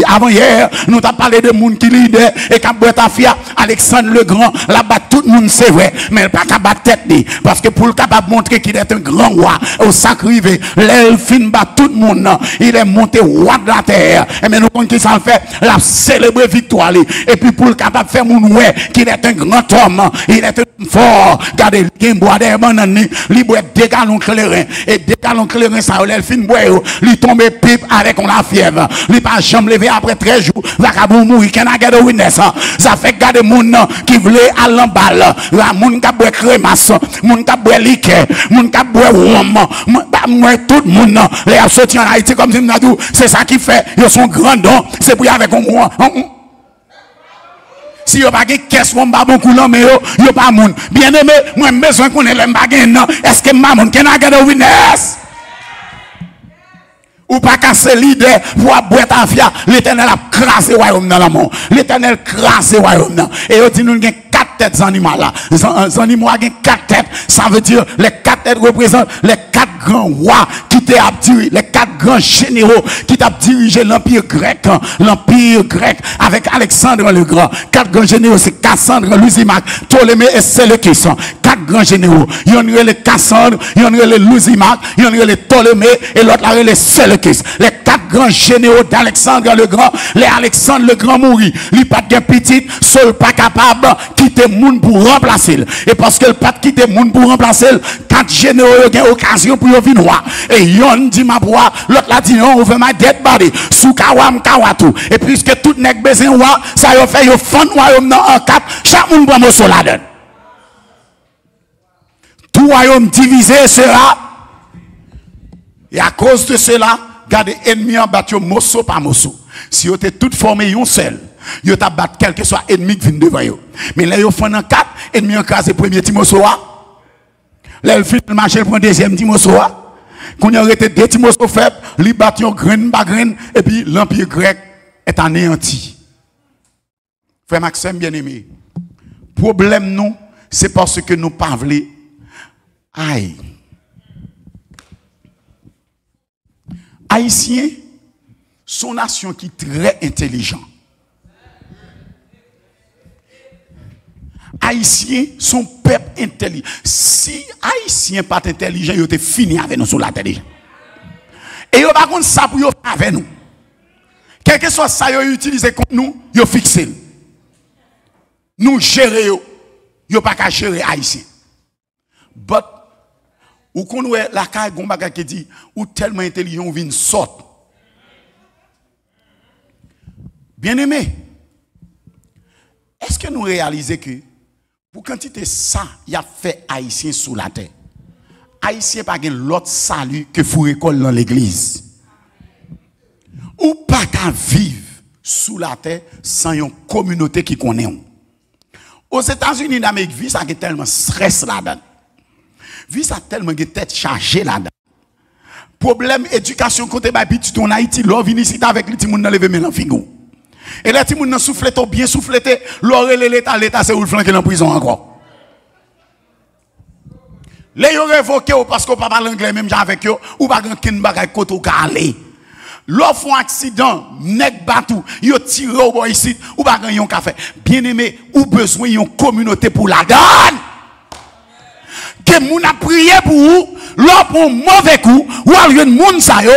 avant hier, nous avons parlé de monde qui leader et qui a boit ta fille. Alexandre le Grand, là-bas tout le monde c'est vrai, mais il n'a pas qu'à battre tête. Parce que pour le capable montrer qu'il est un grand roi, au sacrifice, l'elfine bat tout le monde, il est monté roi de la terre. Et mais nous, qui s'en fait, la célébrer victoire. Et puis pour le capable faire mon ouais, qu'il est un grand homme, il est un fort. Regardez, il boit des bananes, il boit des galons clairins. Et des galons clairins, ça, l'elfine boit, il tombe pipe avec la fièvre. Il pas jamais levé après 13 jours, vagabond mourir, qu'il a gardé witness. Ça fait garder mon qui voulait à l'emballe. La moun ka boit crémasse, moun ka boit liqueur, moun ka boit rhum, moi tout le monde les a sorti en Haïti comme c'est ça qui fait, ils sont grands dons, c'est pour y avec moi. Si yo pas caisse mon ba bon coulant mais yo pas moun. Bien aimé, moi besoin qu'on ait les bagay non. Est-ce que ma moun can I get a witness? Ou pas casser leader pour boire ta fia, l'Éternel a crasé royaume dans la mort. L'Éternel crasé royaume dans. Et il dit nous gagne 4 têtes animaux là. Les animaux ont 4 têtes, ça veut dire les 4 têtes représentent les 4 grands rois qui t'ont dirigé, les 4 grands généraux qui t'ont dirigé l'empire grec avec Alexandre le Grand. 4 grands généraux, c'est Cassandre, Lysimaque, Ptolémée et Séleucus. 4 grands généraux. Il y en a les Cassandre, il y en a les Lysimaque, il y en a les Ptolémée et l'autre là les Séleucus. Les 4 grands généraux d'Alexandre le Grand, les Alexandre le Grand mourit. Il pas de petit, seul pas capable de quitter monde pour remplacer. Et parce que le pas quitter monde pour remplacer, 4 généraux ont occasion pour venir voir. Et yon dit ma bois, l'autre là dit non, on veut ma dead body, sous kawam kawatu. Et puisque tout n'est besoin roi, ça y fait yo fond royaume dans en 4, chaque monde prend morceau la donne. Tout royaume divisé sera. Et à cause de cela, gardez ennemi en battu morceau par morceau. Si vous êtes tout formé yon seul, vous avez battu quel que soit ennemi qui vient devant vous. Mais là, vous faites en 4, ennemi en case le premier Timothée. Là, le film marché le deuxième Timothée. Quand il y a été 2 Timothée faibles, ils battent yon grain par grain, et puis l'empire grec est anéanti. Frère Maxime, bien aimé, problème nous, c'est parce que nous parlons. Aïe. Haïtiens sont nation qui est très intelligent. Haïtiens sont peuple intelligent. Si Haïtiens pas intelligent, ils ont fini avec nous sur la terre. Et ils pas contre ça pour faire avec nous. Quel que soit ça, ils utilisent contre nous, ils fixent. Nous gérer, ils pas qu'à gérer Haïtiens. But ou qu'on voit la caille Gombaga qui dit ou tellement intelligent vient sorte. Bien aimé, est-ce que nous réalisons que pour quantité ça, il a fait haïtien sous la terre. Haïtien pas l'autre salut que faut école dans l'église. Ou pas qu'à vivre sous la terre sans une communauté qui connaît. Aux États-Unis d'Amérique, vie ça a tellement stress là-dedans. Vie ça tellement de tête chargée là-dedans. Problème éducation côté petit en Haïti, l'on vient ici avec les petits moun dans lever men en figo. Et les petits moun nan souffleté bien souffleté, l'oré l'état c'est ou le flanquer en prison encore. Les yo révoqué parce qu'on pas parle anglais même avec yo ou pas ken bagay koto ka aller. L'on font accident, nèg batou, yo tire au boy ici ou pas yon café. Bien-aimé, ou besoin yon communauté pour la donne. Que moun a prié pour vous, l'on pour mauvais coup, ou a lieu de moun sa yo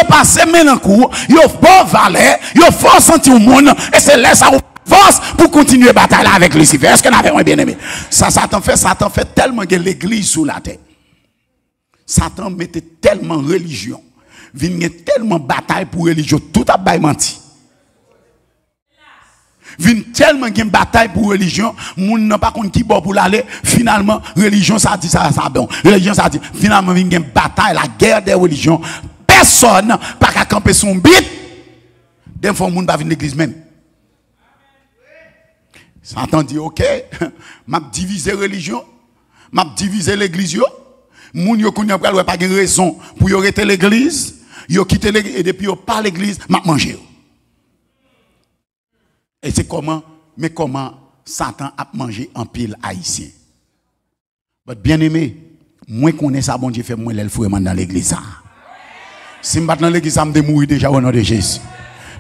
passe maintenant coup, yo bon valet, yo force sentir au monde, et c'est là ça force pour continuer bataille avec Lucifer. Est-ce que nous avons bien aimé? Satan fait tellement que l'église sous la terre. Satan mettait tellement religion, vient tellement bataille pour religion, tout a bail menti. Vin tellement une bataille pour religion, moun n'a pas compte qui bon pour l'aller, finalement religion ça dit ça bon. Religion ça dit finalement vin une bataille, la guerre des religions. Personne pas qu'à camper son bit. Des fois moun pas venir l'église même. Satan dit OK, m'a diviser religion, m'a diviser l'église yo. Moun yo kounya pral pas de raison pour yo rester l'église, yo quitter l'église et depuis yo pas l'église, m'a manger. Et c'est comment Satan a mangé en pile haïtien. Votre bien-aimé, moi connais ça bon Dieu fait moi l'el fouement dans l'église ça. Si me dans l'église ça me mourir déjà au nom de Jésus.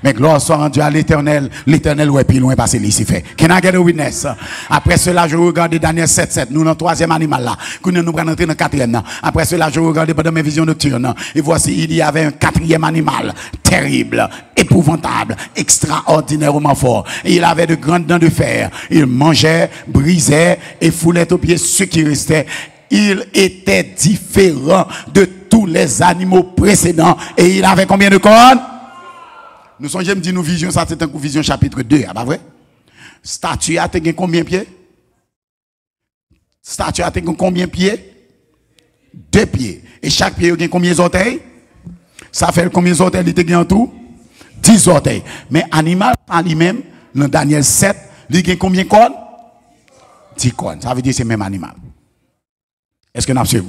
Mais gloire soit rendue à l'Éternel. L'Éternel ouais plus loin passer Lucifer. Can I get a witness? Après cela, je regardais Daniel 7:7. Nous dans le troisième animal là. Nous prenons entrer dans le quatrième. Après cela, je regardais pendant mes visions nocturnes. Et voici, il y avait un quatrième animal. Terrible, épouvantable, extraordinairement fort. Et il avait de grandes dents de fer. Il mangeait, brisait et foulait aux pieds ceux qui restaient. Il était différent de tous les animaux précédents. Et il avait combien de cornes? Nous sommes, j'aime dire, nous vision, ça c'est un coup vision chapitre 2, ah, pas vrai? Statue a combien de pieds? Statue a combien de pieds? 2 pieds. Et chaque pied a combien d'orteils? Ça fait combien d'orteils il a en tout? 10 orteils. Mais animal par lui-même, dans Daniel 7, il a combien de cornes? 10 cornes. Ça veut dire que c'est le même animal. Est-ce que nous avons suivi?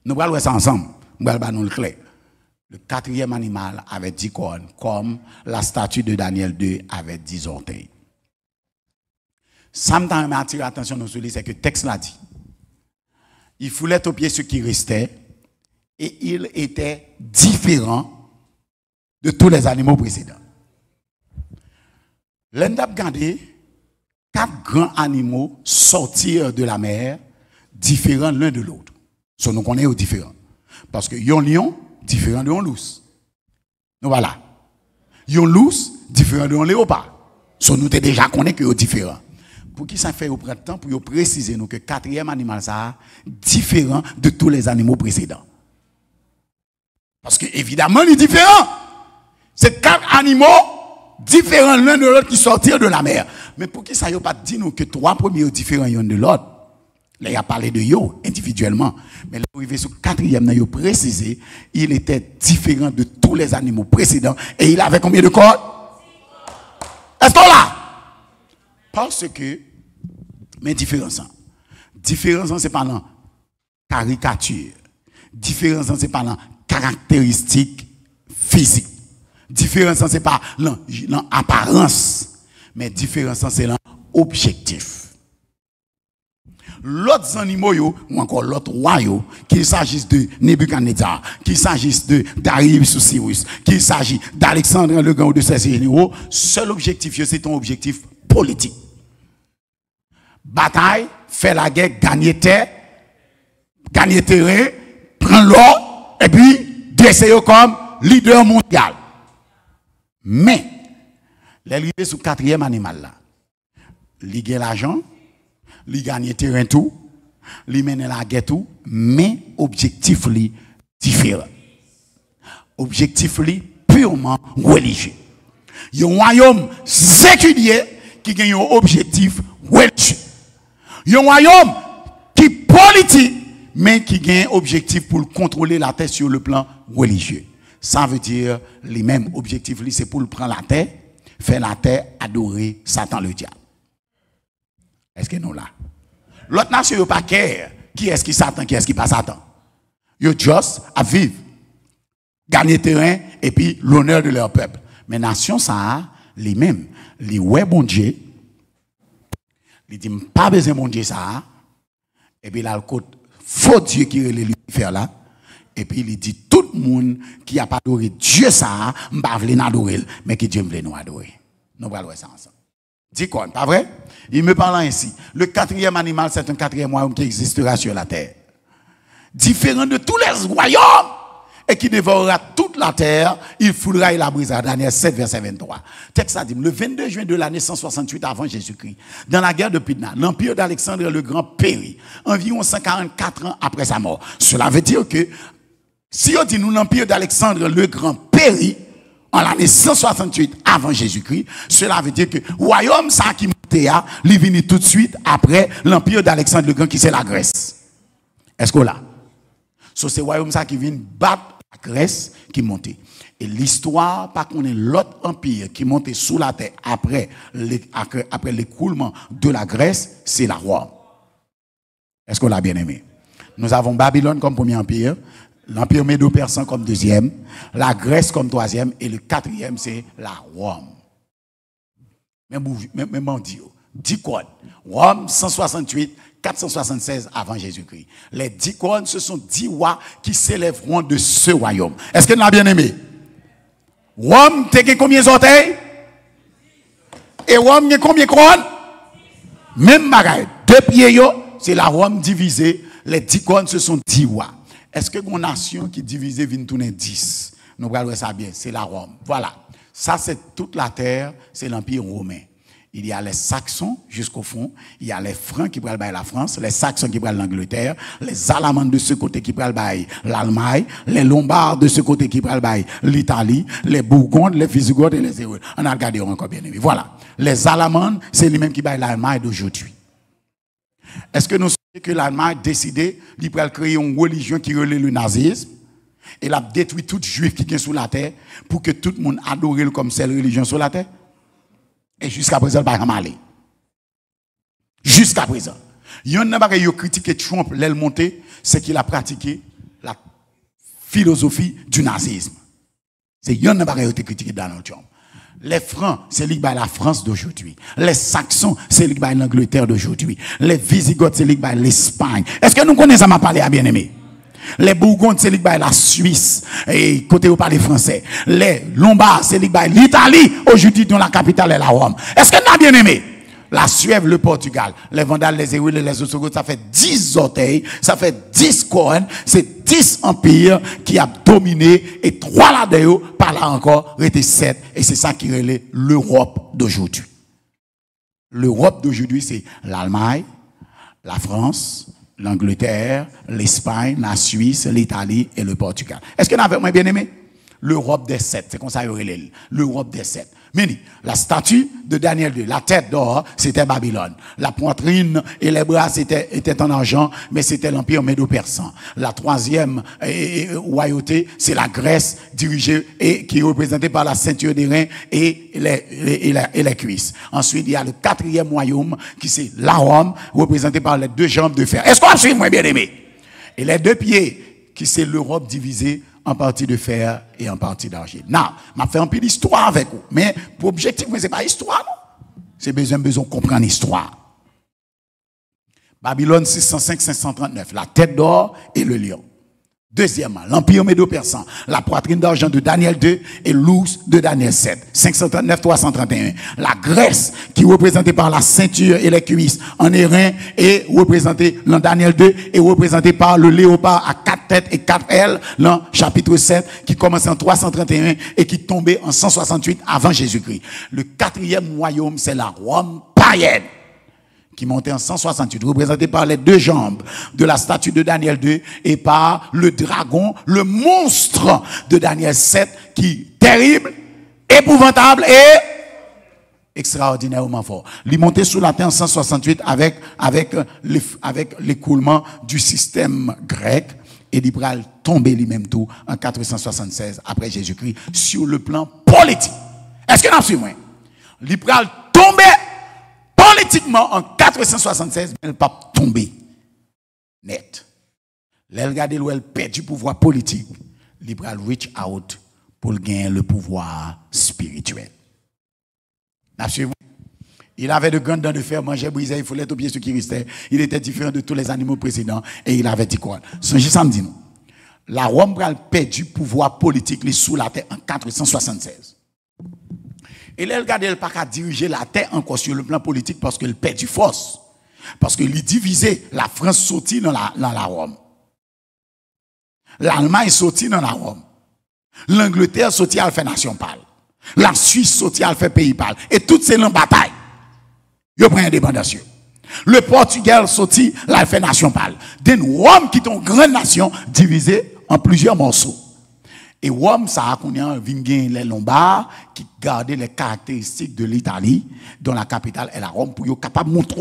Nous allons voir ça ensemble. Nous allons nous le clair. Le quatrième animal avait 10 cornes, comme la statue de Daniel 2 avait 10 orteils. Ça m'a attiré l'attention dans ce livre, c'est que le texte l'a dit. Il foulait aux pieds ceux qui restaient et il était différent de tous les animaux précédents. L'on a regardé 4 grands animaux sortir de la mer, différents l'un de l'autre. Ce nous connaissons différents. Parce que yon lion, différent de un lousse. Donc voilà. Yon lousse, différent de un léopard. So nous déjà connaît que yon différent. Pour qui ça fait au prendre temps pour préciser nous que quatrième animal ça différent de tous les animaux précédents. Parce que évidemment il est différent. C'est 4 animaux différents l'un de l'autre qui sortirent de la mer. Mais pour qui ça yon pas dit nous que 3 premiers différents l'un de l'autre. Là, il a parlé de yo individuellement. Mais là, arrivé sur 4e, il a précisé, il était différent de tous les animaux précédents. Et il avait combien de cornes? Est-ce qu'on l'a? Parce que, mais différence, c'est pas dans caricature. Différence, c'est pas dans caractéristique physique. Différence, c'est pas dans apparence. Mais différence, c'est dans objectif. L'autre animaux, ou encore l'autre roi, qu'il s'agisse de Nebuchadnezzar, qu'il s'agisse de Darius ou Cyrus, qu'il s'agisse d'Alexandre le Grand ou de ses généraux, seul objectif, c'est ton objectif politique. Bataille, faire la guerre, gagner terre, prendre l'or, et puis d'essayer comme leader mondial. Mais, l'arrivée sur 4e animal là, il gagne l'argent, il gagne terrain tout, il mène la guerre tout, mais objectif li différent. Objectif li purement religieux. Il y a un royaume séculier qui a un objectif religieux. Il y a un royaume qui politique mais qui gagne objectif pour contrôler la terre sur le plan religieux. Ça veut dire, les mêmes objectifs, c'est pour prendre la terre, faire la terre adorer Satan le diable. Est-ce que nous là? L'autre nation n'a pas care qui est-ce qui Satan, qui est-ce qui pas Satan. Ils juste à vivre, gagner terrain et puis l'honneur de leur peuple. Mais nation ça, les mêmes, les ouais bon Dieu, ils disent pas besoin bon Dieu ça, et puis là le côté faux Dieu qui est Lucifer là, et puis il dit tout le monde qui a pas adoré Dieu ça, m'pa vle n'adorer, mais qui Dieu veut nous adorer. Nous allons voir ça ensemble. Dis quoi, pas vrai? Il me parle ainsi. Le quatrième animal, c'est un quatrième royaume qui existera sur la terre. Différent de tous les royaumes et qui dévorera toute la terre, il foulera et la brisera. Daniel 7, verset 23. Texte a dit, le 22 juin de l'année 168 avant Jésus-Christ, dans la guerre de Pydna, l'empire d'Alexandre le Grand périt, environ 144 ans après sa mort. Cela veut dire que, si on dit nous, l'empire d'Alexandre le Grand périt, en l'année 168 avant Jésus-Christ, cela veut dire que le royaume ça qui montait à, il vient tout de suite après l'empire d'Alexandre le Grand qui c'est la Grèce. Est-ce que là? So, c'est le royaume ça qui vient battre la Grèce qui montait. Et l'histoire, pas qu'on ait l'autre empire qui montait sous la terre après l'écoulement de la Grèce, c'est la Rome. Est-ce qu'on l'a bien aimé? Nous avons Babylone comme premier empire, l'empire médo-persan comme deuxième, la Grèce comme troisième, et le quatrième, c'est la Rome. Même on dit quoi? Rome, 168, 476 avant Jésus-Christ. Les 10 couronnes, ce sont 10 rois qui s'élèveront de ce royaume. Est-ce que nous l'avons bien aimé? Rome, tu as combien d'orteils? Et Rome, tu as combien de couronnes? Même bagaille. Deux pieds, c'est la Rome divisée. Les 10 couronnes, ce sont 10 rois. Est-ce que mon nation qui est divisée vient tourner 10? Nous regardons ça bien, c'est la Rome. Voilà. Ça, c'est toute la terre, c'est l'Empire romain. Il y a les Saxons jusqu'au fond, il y a les Francs qui prennent la France, les Saxons qui prennent l'Angleterre, les Allemands de ce côté qui prennent l'Allemagne, les Lombards de ce côté qui prennent l'Italie, les Bourgondes, les Visigoths et les Héroïdes. On a regardé encore bien aimé. Voilà. Les Allemands, c'est les mêmes qui prennent l'Allemagne d'aujourd'hui. Est-ce que nous savons que l'Allemagne a décidé de créer une religion qui relaie le nazisme et l'a détruit tout juif qui est sur la terre pour que tout le monde adore comme seule religion sur la terre? Et jusqu'à présent, il va pas aller. Jusqu'à présent. Il y a un qui a critiqué Trump, l'aile montée, c'est qu'il a pratiqué la philosophie du nazisme. C'est il y a un qui a été critiqué Donald Trump. Les Francs, c'est la France d'aujourd'hui. Les Saxons, c'est l'Angleterre d'aujourd'hui. Les Visigoths, c'est l'Espagne. Est-ce que nous connaissons ma parler à bien aimé? Les Bourgondes, c'est la Suisse, et côté où parle français. Les Lombards, c'est l'Italie, aujourd'hui, dont la capitale est la Rome. Est-ce que nous avons bien aimé? La Suède, le Portugal, les Vandales, les Hérules, les Ostrogoths, ça fait 10 orteils, ça fait 10 couronnes, c'est 10 empires qui a dominé, et 3 là-dedans, par là encore, étaient 7, et c'est ça qui relève l'Europe d'aujourd'hui. L'Europe d'aujourd'hui, c'est l'Allemagne, la France, l'Angleterre, l'Espagne, la Suisse, l'Italie et le Portugal. Est-ce que nous avons bien aimé? L'Europe des 7, c'est comme ça l'Europe des 7. Mais la statue de Daniel 2, la tête d'or, c'était Babylone. La poitrine et les bras étaient en argent, mais c'était l'empire médo-persan. La troisième royauté, c'est la Grèce, dirigée et qui est représentée par la ceinture des reins et les cuisses. Ensuite, il y a le quatrième royaume, qui c'est la Rome, représentée par les 2 jambes de fer. Est-ce qu'on suit, moi, bien aimé? Et les 2 pieds, qui c'est l'Europe divisée en partie de fer et en partie d'argile. Non, m'a fait un peu d'histoire avec vous. Mais pour objectif, ce n'est pas histoire, non. C'est besoin de comprendre l'histoire. Babylone 605-539, la tête d'or et le lion. Deuxièmement, l'empire médo-persan, la poitrine d'argent de Daniel 2 et l'ours de Daniel 7, 539-331. La Grèce, qui est représentée par la ceinture et les cuisses en airain, est représentée dans Daniel 2 et représentée par le léopard à 4 têtes et 4 ailes, dans chapitre 7, qui commence en 331 et qui tombait en 168 avant Jésus-Christ. Le quatrième royaume, c'est la Rome païenne, qui montait en 168, représenté par les 2 jambes de la statue de Daniel 2 et par le dragon, le monstre de Daniel 7, qui est terrible, épouvantable et extraordinairement fort. Il est monté sous la terre en 168 avec l'écoulement du système grec et il a tombé lui-même tout en 476 après Jésus-Christ sur le plan politique. Est-ce que nous suivons? Il a tombé politiquement en 476, mais il n'a pas tombé net. Elle regarde où elle perd du pouvoir politique, il a reach out pour gagner le pouvoir spirituel. Il avait de grandes dents de fer, mangeait, brisait, il foulait aux pieds ce qui restait. Il était différent de tous les animaux précédents et il avait dit quoi? Songez samedi, nous. La Rome a perdu pouvoir politique sous la terre en 476. Et là, regardez, elle n'a pas diriger la terre encore sur le plan politique parce qu'elle perd du force. Parce qu'il est divisé. La France sortit dans la Rome. L'Allemagne sortit dans la Rome. L'Angleterre sortit à faire nation pâle. La Suisse sortit à faire pays pâle. Et toutes ces longues batailles, ils prennent indépendance. Le Portugal sortit à faire nation pâle. Des Rome qui est une grande nation divisée en plusieurs morceaux. Et Rome, ça a connu les Lombards qui gardaient les caractéristiques de l'Italie, dont la capitale est la Rome, pour être capable de montrer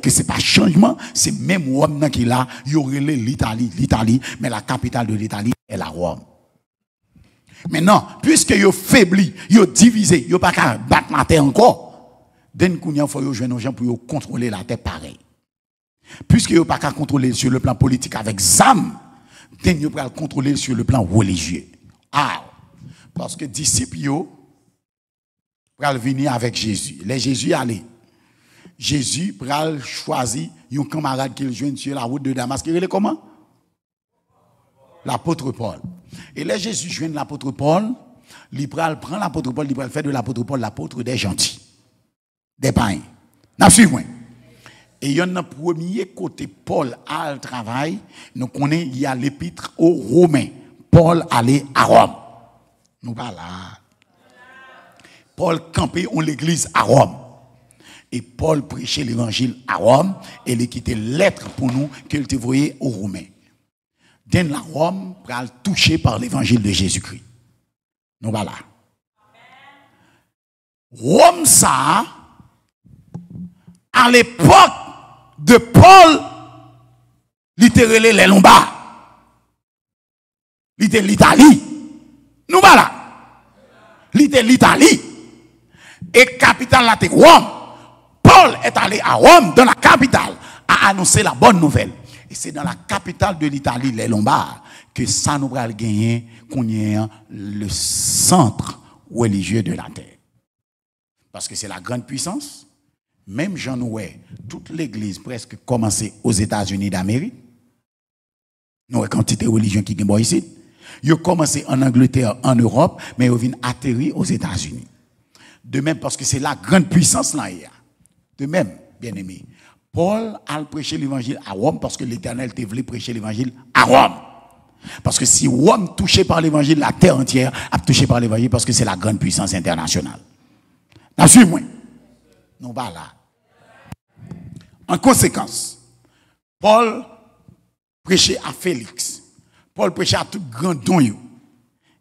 que ce n'est pas changement, c'est même Rome qui est là, il y aurait l'Italie, mais la capitale de l'Italie est la Rome. Maintenant, puisque ils ont faibli, ils ont divisé, ils n'ont pas qu'à battre la terre encore, il faut jouer nos gens pour contrôler la terre pareil. Puisque ils n'ont pas qu'à contrôler sur le plan politique avec ZAM, ils n'ont pas qu'à contrôler sur le plan religieux. Ah, parce que disciples yo pral venir avec Jésus. Les Jésus allé. Jésus pral choisi un camarade qu'il joint sur la route de Damas. Il est comment? L'apôtre Paul. Et les Jésus joint l'apôtre Paul, il pral prend l'apôtre Paul, il pral faire de l'apôtre Paul l'apôtre des gentils, des païens. N'a suivez-moi. Et il y a un premier côté Paul a le travail, nous connaissons il y a l'épître aux Romains. Paul allait à Rome. Nous pas là. Paul campait en l'église à Rome. Et Paul prêchait l'évangile à Rome et il quittait lettre pour nous qu'il te voyait aux Romains. Dans la Rome, pral touché par l'évangile de Jésus-Christ. Nous pas là. Rome ça, à l'époque de Paul, littéralement les Lombards. L'Italie. Nous voilà. L'Italie. Et capitale là, Rome. Paul est allé à Rome, dans la capitale, à annoncer la bonne nouvelle. Et c'est dans la capitale de l'Italie, les Lombards, que ça nous va gagner qu'on ait le centre religieux de la terre. Parce que c'est la grande puissance. Même Jean Noué, toute l'église presque commencé aux États-Unis d'Amérique. Nous avons quantité de religion qui est ici. Ils ont commencé en Angleterre, en Europe, mais ils viennent atterrir aux États-Unis. De même, parce que c'est la grande puissance là. De même, bien aimé, Paul a prêché l'évangile à Rome parce que l'Éternel te voulait prêcher l'évangile à Rome. Parce que si Rome touché par l'évangile, la terre entière a touché par l'évangile parce que c'est la grande puissance internationale. Suivez-moi. Non, pas là. En conséquence, Paul prêchait à Félix. Paul prêchait à tout grand don.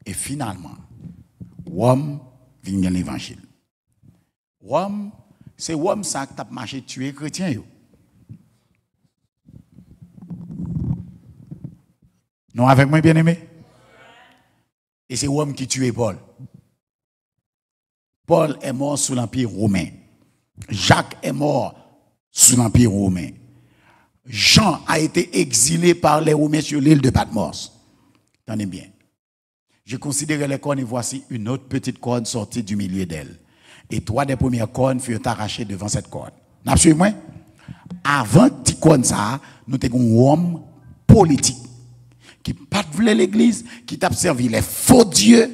Et finalement, Rome vient dans l'évangile. Rome, c'est Rome ça qui a marché tuer les chrétiens. Non, avec moi, bien aimé? Et c'est Rome qui tuait Paul. Paul est mort sous l'Empire romain. Jacques est mort sous l'Empire romain. Jean a été exilé par les Romains sur l'île de Patmos. Tenez bien. Je considérais les cornes et voici une autre petite corne sortie du milieu d'elle. Et 3 des premières cornes furent arrachées devant cette corne. Absolument. Avant cette corne ça, nous avons un homme politique qui pas voulait l'église, qui t'a servi les faux dieux,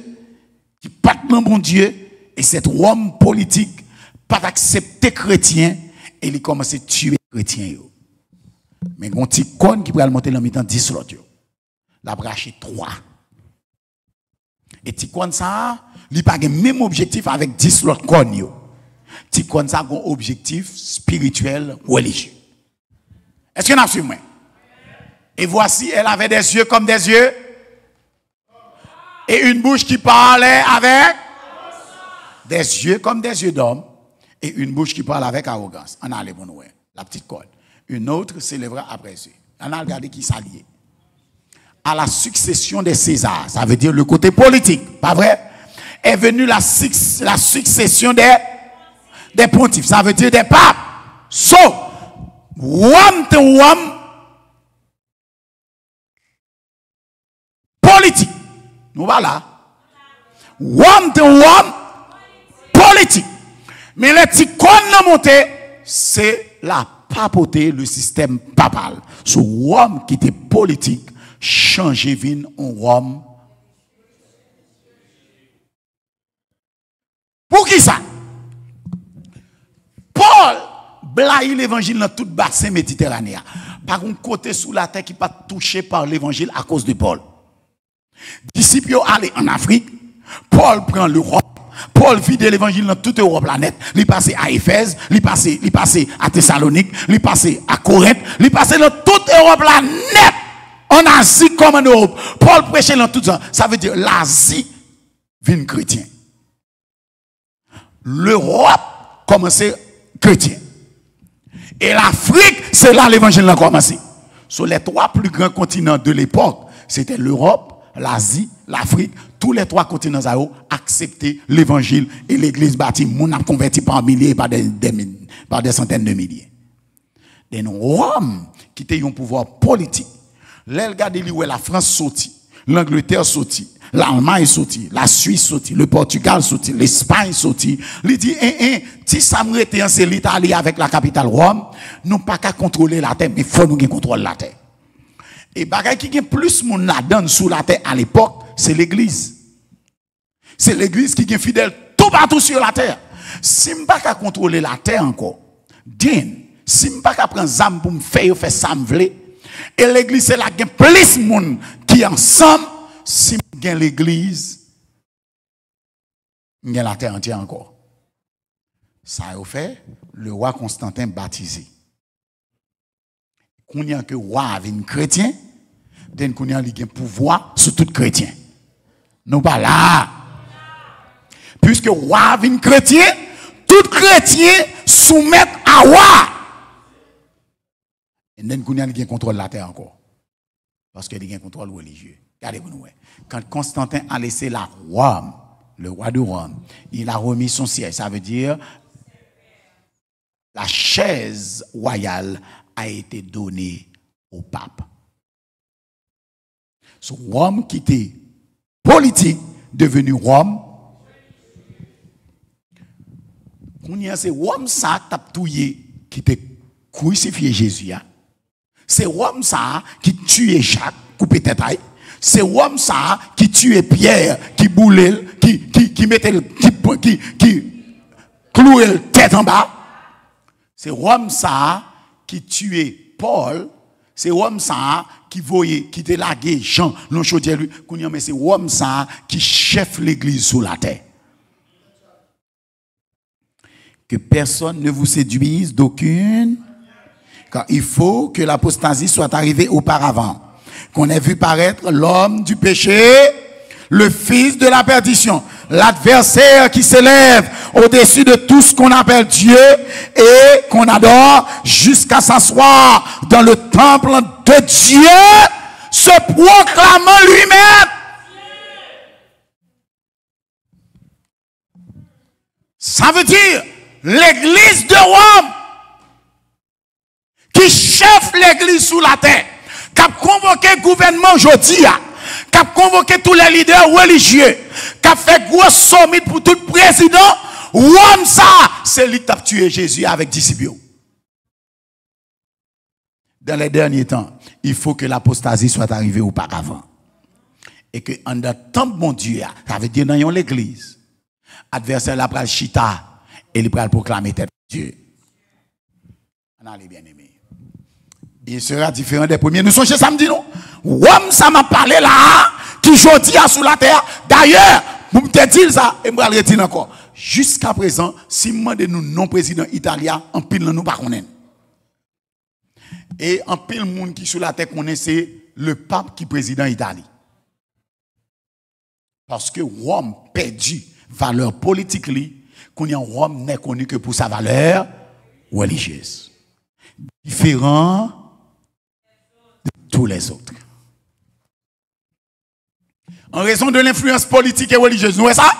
qui pas de bon Dieu, et cet homme politique pas accepté chrétien et il commence à tuer chrétiens. Mais il y a un petit con qui peut monter dans le 10 l'autre. La braché 3. Et petit con ça, il n'a pas le même objectif avec 10 l'autre con. Petit con ça a un objectif spirituel religieux. Est-ce que vous avez suivi? Et voici, elle avait des yeux comme des yeux. Et une bouche qui parlait avec des yeux comme des yeux d'homme. et une bouche qui parle avec arrogance. On a allé pour nous, la petite corde. Une autre s'élèvera après eux. On a regardé qui s'alliait. À la succession des Césars, ça veut dire le côté politique, pas vrai? Est venue la succession des pontifes, ça veut dire des papes. So, Rome to Rome, politique. Nous voilà. Rome to Rome, politique. Mais les petits qu'on monté, c'est la papauté, le système papal. Ce Rome qui était politique, changé vin en Rome. Pour qui ça? Paul blaye l'évangile dans tout bassin méditerranéen. Par un côté sous la terre qui n'est pas touché par l'évangile à cause de Paul. Disciples allaient en Afrique, Paul prend l'Europe, Paul vide l'évangile dans toute Europe planète, il passe à Éphèse, il passe à Thessalonique, il passe à Corinthe, il passe dans toute Europe planète, en Asie comme en Europe. Paul prêchait dans tout ça. Ça veut dire l'Asie vient chrétien. L'Europe commençait chrétien. Et l'Afrique, c'est là l'évangile a commencé. Sur les trois plus grands continents de l'époque, c'était l'Europe, l'Asie, l'Afrique. Tous les trois continents ont accepté l'évangile et l'église bâtie. Moun a converti par milliers, par des centaines de milliers. Et non, Rome, qui était un pouvoir politique. Là, regardez où la France sortit, l'Angleterre sortit, l'Allemagne sortit, la Suisse sortit, le Portugal sortit, l'Espagne sortit. Il dit, si ça me retient, c'est l'Italie avec la capitale Rome, nous pas qu'à contrôler la terre, mais il faut nous contrôler la terre. Et bagay qui a plus mon donne sous la terre à l'époque, c'est l'église. C'est l'église qui est fidèle tout partout sur la terre. Si je ne pas qu'à contrôler la terre encore, si je ne pas qu'à prendre zam pour me faire ça me vle, et l'église c'est là qu'il y a plus de monde qui ensemble, si je gagne l'église, je gagne la terre entière encore. Ça a fait le roi Constantin baptisé. Qu'on y a que roi avec un chrétien, den qu'on y a un pouvoir sur tout chrétien. Nous pas là. Puisque roi avec un chrétien, tout chrétien soumet à roi. Et den qu'on y a un contrôle de la terre encore. Parce qu'il y a un contrôle religieux. Regardez-vous. Quand Constantin a laissé la Rome, le roi de Rome, il a remis son siège. Ça veut dire la chaise royale a été donnée au pape. Ce Rome qui était politique, devenu Rome. C'est Rome ça qui était crucifié Jésus. C'est Rome ça qui tuait Jacques, coupé tête. C'est Rome ça qui tuait Pierre, qui boulait, qui mettait qui clouait tête en bas. C'est Rome ça qui tuait Paul. C'est Rome ça qui voyait, qui était lagué Jean, l'on chaudier lui. Mais c'est Rome ça qui chef l'église sur la terre. Que personne ne vous séduise d'aucune. Car il faut que l'apostasie soit arrivée auparavant. Qu'on ait vu paraître l'homme du péché, le fils de la perdition, l'adversaire qui s'élève au-dessus de tout ce qu'on appelle Dieu et qu'on adore jusqu'à s'asseoir dans le temple de Dieu, se proclamant lui-même. Ça veut dire l'église de Rome qui chef l'église sous la terre, qui a convoqué le gouvernement aujourd'hui, qui a convoqué tous les leaders religieux, qui a fait gros sommet pour tout président, Rome ça, c'est lui qui a tué Jésus avec disciples. Dans les derniers temps, il faut que l'apostasie soit arrivée auparavant. Et que en le temps de mon Dieu, ça veut dire dans l'église, adversaire la pral chita et il pral proclamer tête Dieu. On a les bien-aimés. Il sera différent des premiers. Nous sommes chez samedi, non? Rome, ça m'a parlé là, qui jodi a sous la terre. D'ailleurs, vous me dites ça, et je vais le retirer encore. Jusqu'à présent, si je demande nous non-président italien, en pile, nous pas connaître. Et en pile, monde qui sous la terre connaît, c'est le pape qui est président d'Italie. Parce que Rome perdu valeur politique, qu'on y a Rome n'est connu que pour sa valeur religieuse. Différent de tous les autres. En raison de l'influence politique et religieuse, nous voyez ça?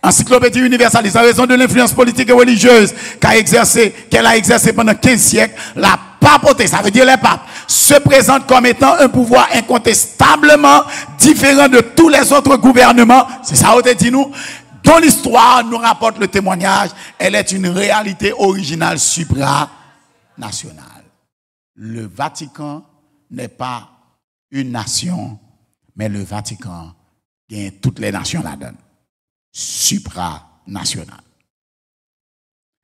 Encyclopédie universaliste, en raison de l'influence politique et religieuse qu'elle a exercée pendant 15 siècles, la papauté, ça veut dire les papes, se présente comme étant un pouvoir incontestablement différent de tous les autres gouvernements. C'est ça, on te dit nous. Dont l'histoire nous rapporte le témoignage, elle est une réalité originale supranationale. Le Vatican n'est pas une nation, mais le Vatican gagne toutes les nations là-dedans. Supranational.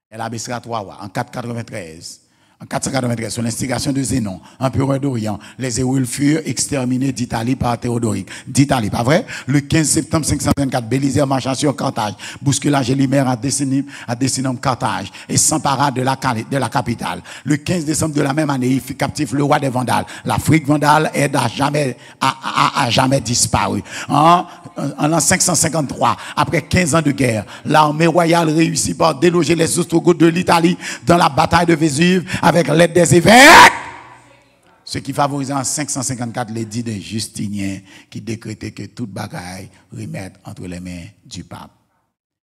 Elle abaissera 3 rois en 493. En 493, sur l'instigation de Zénon, empereur d'Orient, les Hérules furent exterminés d'Italie par Théodoric. D'Italie, pas vrai? Le 15 septembre 524, Bélisaire marcha sur Carthage, bouscula Gélimère à Décinum Carthage et s'empara de la capitale. Le 15 décembre de la même année, il fit captif le roi des Vandales. L'Afrique vandale est à jamais disparu. En l'an 553, après 15 ans de guerre, l'armée royale réussit par déloger les Ostrogoths de l'Italie dans la bataille de Vésuve avec l'aide des évêques. Ce qui favorisait en 554 l'édit de Justinien qui décrétait que toute bagaille remette entre les mains du pape.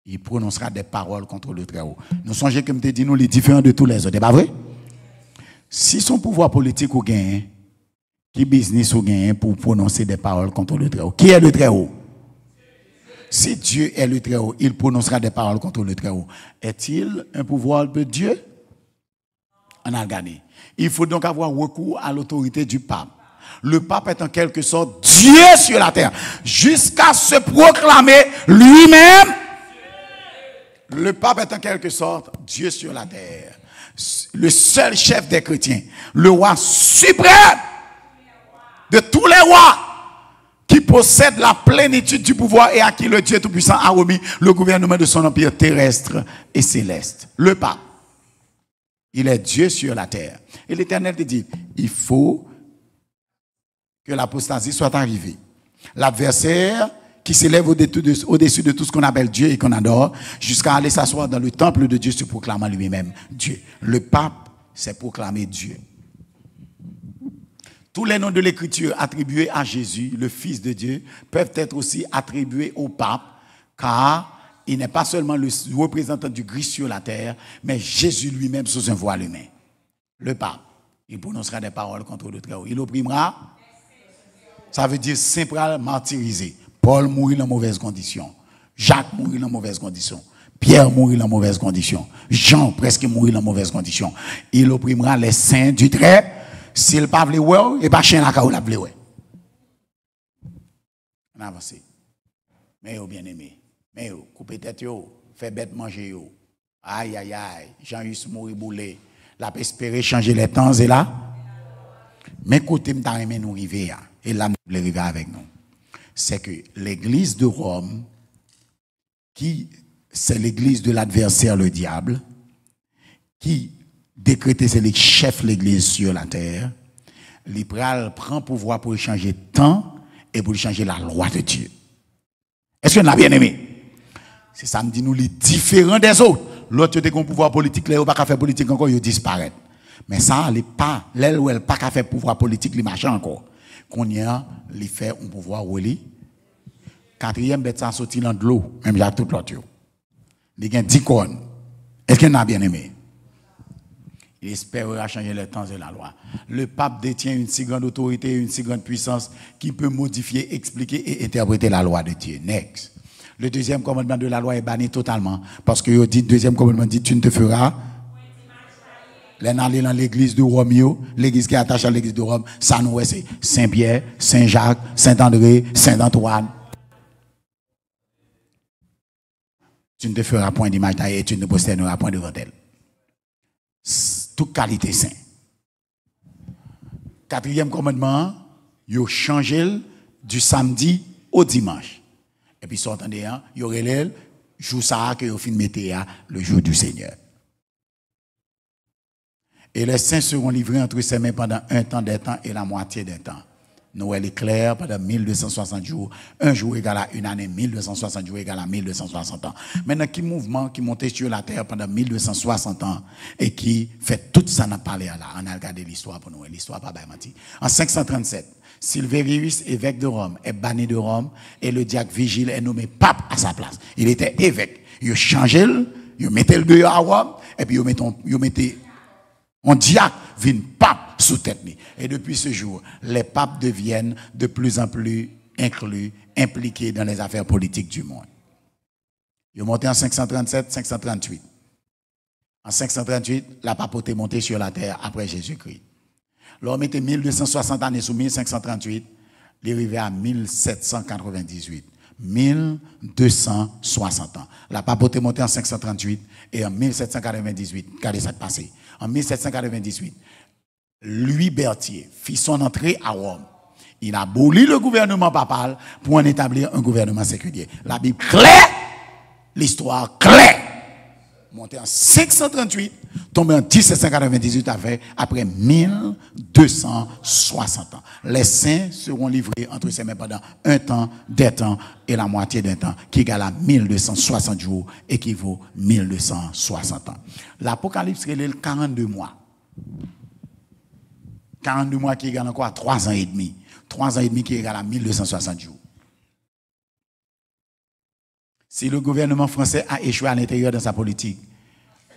Il prononcera des paroles contre le Très-Haut. Nous songez comme te dit nous les différents de tous les autres, c'est pas vrai? Si son pouvoir politique ou gain, qui business ou gain pour prononcer des paroles contre le Très-Haut? Qui est le Très-Haut? Si Dieu est le Très-Haut, il prononcera des paroles contre le Très-Haut. Est-il un pouvoir de Dieu? On a gagné. Il faut donc avoir recours à l'autorité du pape. Le pape est en quelque sorte Dieu sur la terre. Jusqu'à se proclamer lui-même. Le pape est en quelque sorte Dieu sur la terre. Le seul chef des chrétiens. Le roi suprême de tous les rois. Qui possède la plénitude du pouvoir et à qui le Dieu Tout-Puissant a remis le gouvernement de son empire terrestre et céleste. Le pape. Il est Dieu sur la terre. Et l'Éternel te dit, il faut que l'apostasie soit arrivée. L'adversaire qui s'élève au-dessus de tout ce qu'on appelle Dieu et qu'on adore, jusqu'à aller s'asseoir dans le temple de Dieu se proclamant lui-même Dieu. Le pape s'est proclamé Dieu. Tous les noms de l'Écriture attribués à Jésus, le Fils de Dieu, peuvent être aussi attribués au pape, car il n'est pas seulement le représentant du Christ sur la terre, mais Jésus lui-même sous un voile humain. Le pape, il prononcera des paroles contre le Très-Haut. Il opprimera, ça veut dire simplement martyrisé. Paul mourit dans mauvaise condition. Jacques mourit dans mauvaise condition. Pierre mourit dans mauvaise condition. Jean presque mourit dans mauvaise condition. Il opprimera les saints du Très. S'il ne pas voulu, et pas chien la caou la voulu. On avance. Mais bien aimé. Mais coupez tête yo, fait bête manger yo. Aïe aïe aïe, Jean-Yus mourir boulé. La peut espérer changer les temps et là. Mais côté m'ta aimé nous river et là nous voulons river avec nous. C'est que l'église de Rome qui c'est l'église de l'adversaire le diable qui décréter c'est le chef de l'église sur la terre, l'Ipral prend pouvoir pour changer le temps et pour changer la loi de Dieu. Est-ce qu'on a bien aimé? C'est ça me dit nous les différents des autres. L'autre qui a un pouvoir politique, là, il pas faire politique encore, il disparaît. Mais ça, il pas, là où elle pas qu'à faire pouvoir politique, il marche encore. Qu'on y a, il fait un pouvoir où il quatrième bête ça sorti dans de l'eau, même j'ai tout l'autre. Il y a 10 cornes. Est-ce qu'on a bien aimé? Il espérera changer les temps et la loi. Le pape détient une si grande autorité et une si grande puissance qui peut modifier, expliquer et interpréter la loi de Dieu. Next. Le deuxième commandement de la loi est banni totalement. Parce que le deuxième commandement dit, tu ne te feras. Aller dans l'église de Rome, l'église qui est attachée à l'église de Rome, ça nous c'est Saint-Pierre, Saint-Jacques, Saint-André, Saint-Antoine. Tu ne te feras point d'image taillée et tu ne prosterneras point devant elle. Toute qualité saint. Quatrième commandement, il a changé du samedi au dimanche. Et puis, s'entendez, il y aurait le jour ça que vous fin mettre le jour du Seigneur. Et les saints seront livrés entre ses mains pendant un temps des temps et la moitié des temps. Noël est clair pendant 1260 jours. Un jour égale à une année, 1260 jours égale à 1260 ans. Maintenant, qui mouvement qui montait sur la terre pendant 1260 ans et qui fait tout ça, on a parlé là. On a regardé l'histoire pour nous. L'histoire pas menti. En 537, Silvérius, évêque de Rome, est banni de Rome et le diacre Vigile est nommé pape à sa place. Il était évêque. Il changeait, il mettait le dehors à Rome et puis il mettait un diacre, vient pape sous tête. Et depuis ce jour, les papes deviennent de plus en plus inclus, impliqués dans les affaires politiques du monde. Il est monté en 537, 538. En 538, la papauté est montée sur la terre après Jésus-Christ. L'homme était 1260 années sous 1538, il est arrivé à 1798. 1260 ans. La papauté est montée en 538 et en 1798, regardez ça passé. En 1798, Louis Berthier fit son entrée à Rome. Il a aboli le gouvernement papal pour en établir un gouvernement séculier. La Bible claire, l'histoire claire. Monté en 538, tombé en 1798 après 1260 ans. Les saints seront livrés entre ses mains pendant un temps, des temps et la moitié d'un temps, qui égale à 1260 jours, équivaut 1260 ans. L'Apocalypse est 42 mois. 42 mois qui égale encore à 3 ans et demi. 3 ans et demi qui égale à 1260 jours. Si le gouvernement français a échoué à l'intérieur de sa politique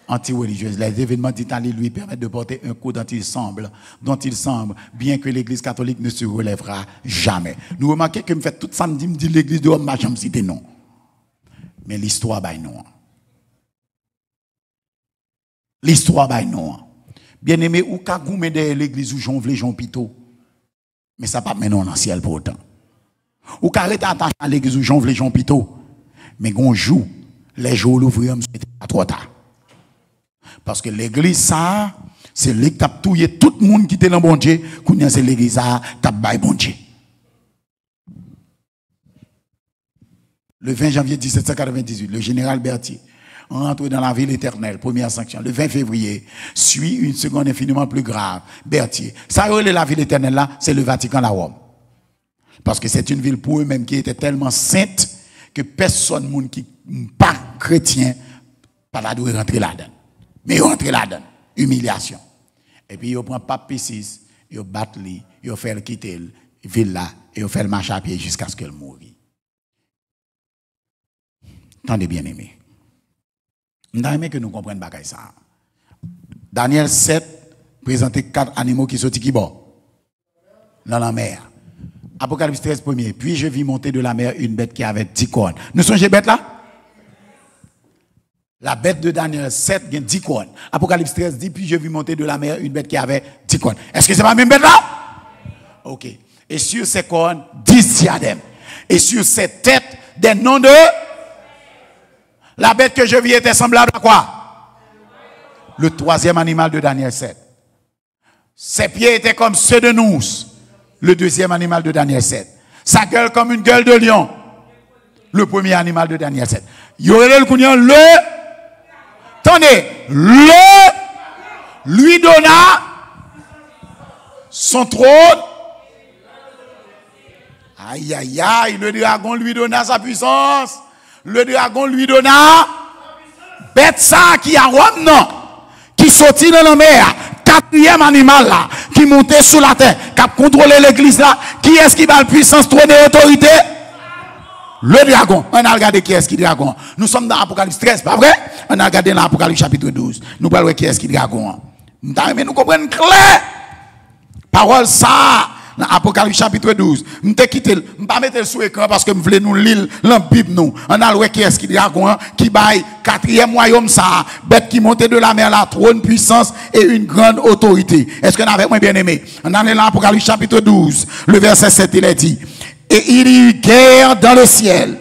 anti-religieuse, les événements d'Italie lui permettent de porter un coup dont il semble, bien que l'Église catholique ne se relèvera jamais. Nous remarquons que me fait tout samedi, me dit l'Église de Rome, ma jambe cité non. Mais l'histoire baille non. L'histoire baille non. Bien aimé, ou ka goume de l'Église ou Jean Jean Pito, mais ça pas maintenant dans le ciel pour autant. Ou ka rete attaché à l'Église ou Jean Pito, mais gon joue les jours l'ouvrier c'était pas trop tard. Parce que l'église ça c'est l'église qui a touillé tout le monde qui était dans bon Dieu, qu'on c'est l'église ça qui a bail bon Dieu. Le 20 janvier 1798, le général Berthier rentre dans la ville éternelle, première sanction. Le 20 février, suit une seconde infiniment plus grave. Berthier. Ça la ville éternelle là, c'est le Vatican, la Rome. Parce que c'est une ville pour eux-mêmes qui était tellement sainte que personne monde qui pas chrétien pas la doit rentrer là-dedans. Mais il rentre là-dedans, humiliation. Et puis il prend pape P6, il bat lui, il fait le quitter la ville là et il fait le marche à pied jusqu'à ce qu'elle moure. Tendez bien aimé. Nous avons aimé que nous comprenions bagaille ça. Daniel 7 présentait 4 animaux qui sortent qui bon dans la mer. Apocalypse 13 premier. Puis je vis monter de la mer une bête qui avait 10 cornes. Nous songez bête là? La bête de Daniel 7 a 10 cornes. Apocalypse 13 dit, puis je vis monter de la mer une bête qui avait 10 cornes. Est-ce que c'est pas la même bête là? Ok. Et sur ces cornes, 10 diadèmes. Et sur ces têtes, des noms de... La bête que je vis était semblable à quoi? Le troisième animal de Daniel 7. Ses pieds étaient comme ceux de nous. Le deuxième animal de Daniel 7. Sa gueule comme une gueule de lion. Le premier animal de Daniel 7. Yorel Kounian, attendez, lui donna son trône. Aïe, aïe, aïe, le dragon lui donna sa puissance. Le dragon lui donna bête ça qui a Rome, non, qui sortit dans la mer. Quatrième animal là, qui montait sous la terre, qui a contrôlé l'église là. Qui est-ce qui a la puissance, trône et autorité? Le dragon. On a regardé qui est-ce qui est dragon. Nous sommes dans Apocalypse 13, pas vrai? On a regardé dans Apocalypse chapitre 12. Nous parlons qui est-ce qui est dragon. Mais nous comprenons clair. Parole ça. Dans Apocalypse chapitre 12. Je ne pas mettre sous écran parce que je voulais nous lire la Bible. Nous. On a le qui est-ce qui est dragon. Qui baille quatrième royaume ça. Bête qui montait de la mer là. Trône, puissance et une grande autorité. Est-ce que nous avons bien aimé? On a dans Apocalypse chapitre 12. Le verset 7 il est dit. Et il y eut guerre dans le ciel.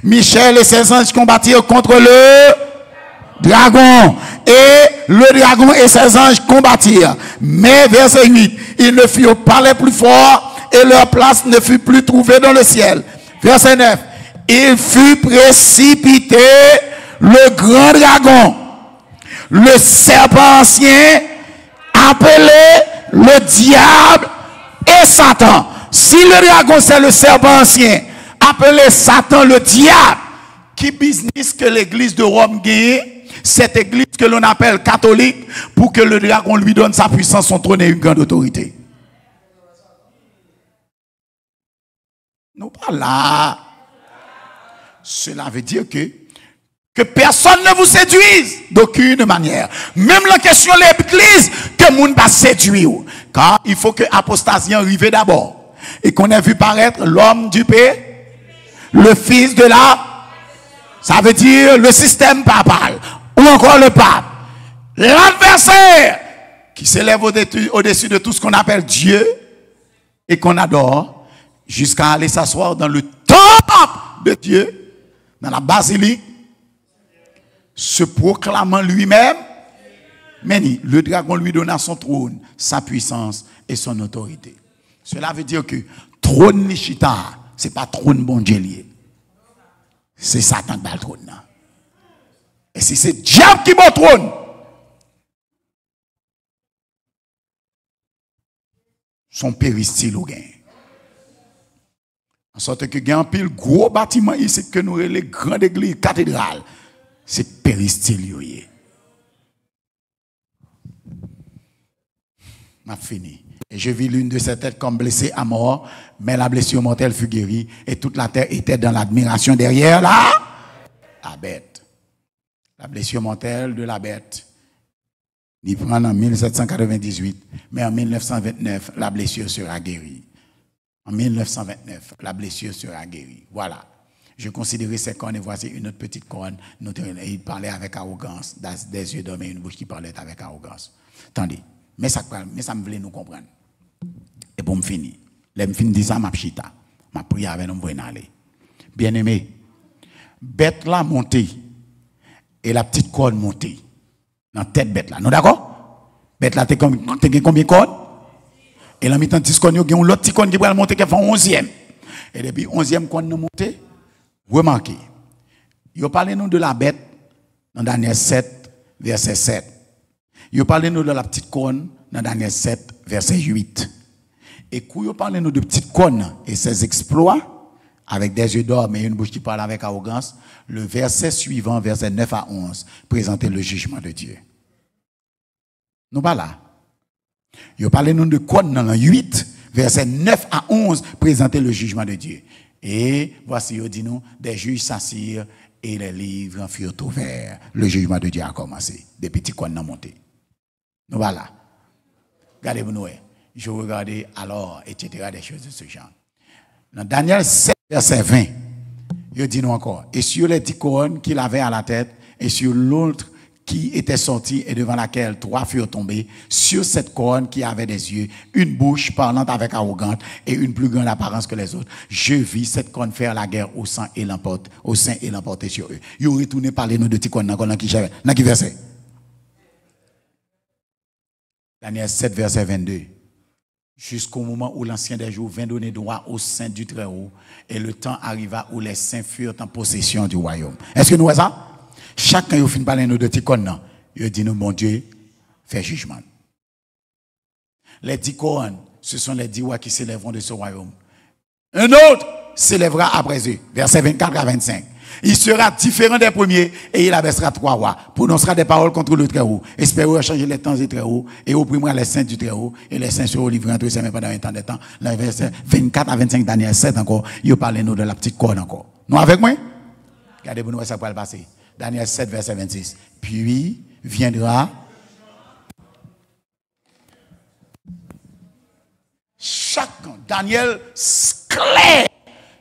Michel et ses anges combattirent contre le dragon. Et le dragon et ses anges combattirent. Mais verset 8, ils ne furent pas les plus forts et leur place ne fut plus trouvée dans le ciel. Verset 9, il fut précipité le grand dragon, le serpent ancien, appelé le diable et Satan. si le dragon c'est le serpent ancien, appelé Satan le diable, qui business que l'église de Rome gagne, cette église que l'on appelle catholique, pour que le dragon lui donne sa puissance, son trône et une grande autorité. Nous pas là. Cela veut dire que personne ne vous séduise d'aucune manière. Même la question de l'église, que le monde va séduire. Car il faut que l'apostasie arrive d'abord. Et qu'on ait vu paraître l'homme du paix, le fils de la, ça veut dire le système papal, ou encore le pape. L'adversaire qui s'élève au-dessus de tout ce qu'on appelle Dieu et qu'on adore, jusqu'à aller s'asseoir dans le temple de Dieu, dans la basilique, se proclamant lui-même, mais le dragon lui donna son trône, sa puissance et son autorité. Cela veut dire que trône Nishita, ce n'est pas trône bon Dieu lié. C'est Satan qui a le trône. Et si c'est diable qui a le trône, son péristyle au gain. En sorte que il y a un pile gros bâtiment ici que nous les grandes églises, cathédrales. C'est péristyle. M'a fini. Et je vis l'une de ses têtes comme blessée à mort, mais la blessure mortelle fut guérie et toute la terre était dans l'admiration derrière la bête. La blessure mortelle de la bête. Il prend en 1798, mais en 1929, la blessure sera guérie. En 1929, la blessure sera guérie. Voilà. Je considérais ces cornes et voici une autre petite corne. Il parlait avec arrogance, des yeux d'homme et une bouche qui parlait avec arrogance. Attendez, mais ça me voulait nous comprendre. Et pour me finir, je me finis ça, ma pchita. Ma prière avec nous, aller. Bien aimé, bête là montée et la petite corne montée. Dans tête bête là. Nous d'accord? Bête là, t'es combien de cornes? Et là, mi-temps, 10 cornes, il y a l'autre petit corne qui va monter qui fait 11e. Et depuis 11e corne nous monter, remarquez. Il parle nous de la bête dans Daniel 7, verset 7. Il parle nous de la petite corne dans Daniel 7, verset 8. Et quand il parle nous de petite corne et ses exploits, avec des yeux d'or et une bouche qui parle avec arrogance, le verset suivant, verset 9 à 11, présentait le jugement de Dieu. Nous pas là. Il parle nous de corne dans le 8, verset 9 à 11, présentait le jugement de Dieu. Et voici, il dit nous, des juges s'assirent et les livres furent ouverts. Le jugement de Dieu a commencé. Des petits cornes ont monté. Nous voilà. Regardez-vous, nous. Je regardais alors, etc., des choses de ce genre. Dans Daniel 7, verset 20, il dit nous encore, et sur les 10 couronnes qu'il avait à la tête, et sur l'autre qui était sortie et devant laquelle 3 furent tombés, sur cette couronne qui avait des yeux, une bouche parlant avec arrogante et une plus grande apparence que les autres, je vis cette couronne faire la guerre au sein et l'emporter sur eux. Il retourné parler nous de petits couronnes dans qui verset? Daniel 7, verset 22. Jusqu'au moment où l'ancien des jours vint donner droit au saint du Très-Haut, et le temps arriva où les saints furent en possession du royaume. Est-ce que nous voyons ça? Chacun il finit parler nous de Tikon, il dit nous, mon Dieu, fait jugement. Les 10 couronnes, ce sont les 10 rois qui s'élèveront de ce royaume. Un autre s'élèvera après eux, versets 24 à 25. Il sera différent des premiers et il abaissera 3 rois, prononcera des paroles contre le Très-Haut, espérera changer les temps du Très-Haut et opprimera les saints du Très-Haut et les saints seront livrés entre eux même pendant un temps de temps. Les versets 24 à 25 Daniel 7 encore, il parle nous de la petite corne encore. Nous avec moi? Regardez-vous, nous, ça va le passer. Daniel 7, verset 26. Puis viendra chacun, Daniel clair,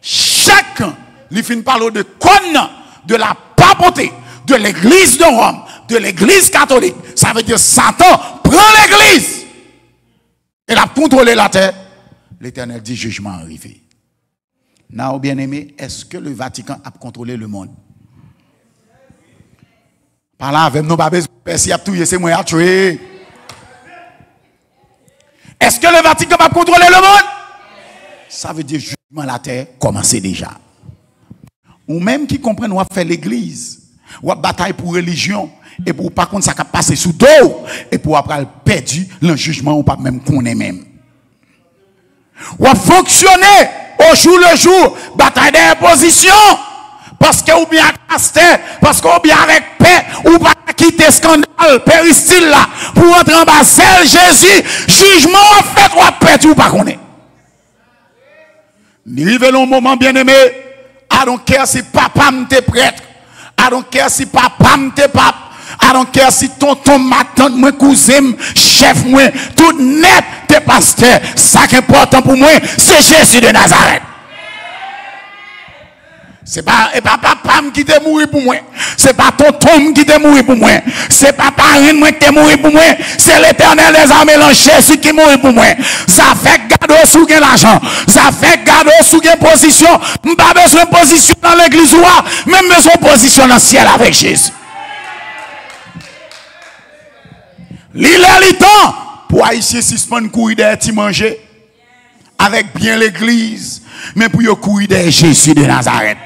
chacun, il finit par de conne, de la papauté, de l'église de Rome, de l'église catholique. Ça veut dire Satan prend l'église et la contrôler la terre. L'Éternel dit jugement arrivé. Now, bien aimé, est-ce que le Vatican a contrôlé le monde? Par là, avec nos babés, si a tout, c'est moi à tuer. Est-ce que le Vatican va contrôler le monde? Ça veut dire jugement la terre commencer déjà. Ou même qui comprennent, on va faire l'église, on va bataille pour religion, et pour par contre ça va passer sous dos, et pour après perdre le jugement, on pas même connaît même. Ou à fonctionner au jour le jour, bataille d'imposition. Parce que ou bien pasteur, parce que ou bien avec paix, ou pas quitter scandale, péristyle là, pour entrer en bas, c'est Jésus, jugement en fait, ou à perdre ou pas qu'on est. Nous arrivons un moment bien aimé, I don't care si papa m'était prêtre, I don't care si papa m'était pape, I don't care si tonton, ma tante, mon cousin, chef, moi, tout net, t'es pasteur. Ça qui est important pour moi, c'est Jésus de Nazareth. C'est pas papa qui t'est mort pour moi. C'est pas tonton qui t'est mort pour moi. C'est pas parrain moi qui t'est mort pour moi. C'est l'Éternel des armées, Jésus qui est mort pour moi. Ça fait garder sous l'argent. Ça fait garder sous position. Pas besoin de position dans l'église ou même besoin de position dans le ciel avec Jésus. L'île est temps pour Haïtien suspendre courir derrière ti manger avec bien l'église, mais pour y courir derrière Jésus de Nazareth.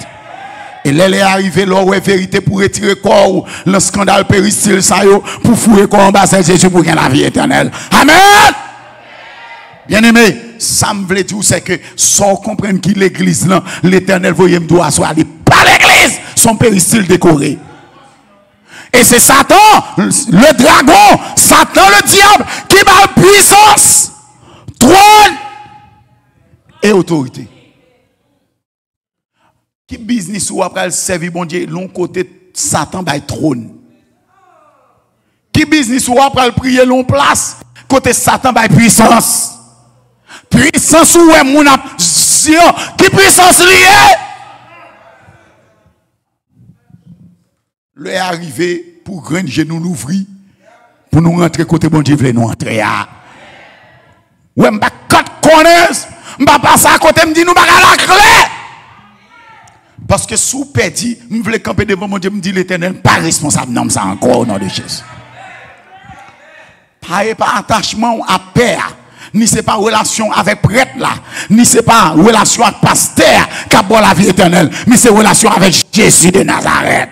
Et là, il est arrivé, là, où est vérité pour retirer corps, le scandale péristyle, ça yo, pour fouiller corps en bas, c'est Jésus pour gagner la vie éternelle. Amen! Bien aimé, ça me veut dire, c'est que, sans comprendre qui l'église là, l'éternel voyait me doit soit aller par l'église, son péristyle décoré. Et c'est Satan, le dragon, Satan, le diable, qui a puissance, trône et autorité. Qui business ou après le servir bon Dieu, l'on côté Satan by trône. Qui business ou après le prier l'on place, côté Satan by puissance. Puissance ou est mon qui puissance liée? Le est arrivé pour grand genou l'ouvrir pour nous rentrer côté bon Dieu veut nous entrer. Ouais, m'pa quatre connaisse, m'pa passer à côté me dit nous pas la clé. Parce que sous perdu, je voulais camper devant mon Dieu, me dit l'Éternel, pas responsable, non, ça encore au nom de Jésus. Pas attachement à père, ni c'est pas relation avec prêtre là, ni c'est pas relation avec pasteur qui a bon la vie éternelle, mais c'est relation avec Jésus de Nazareth.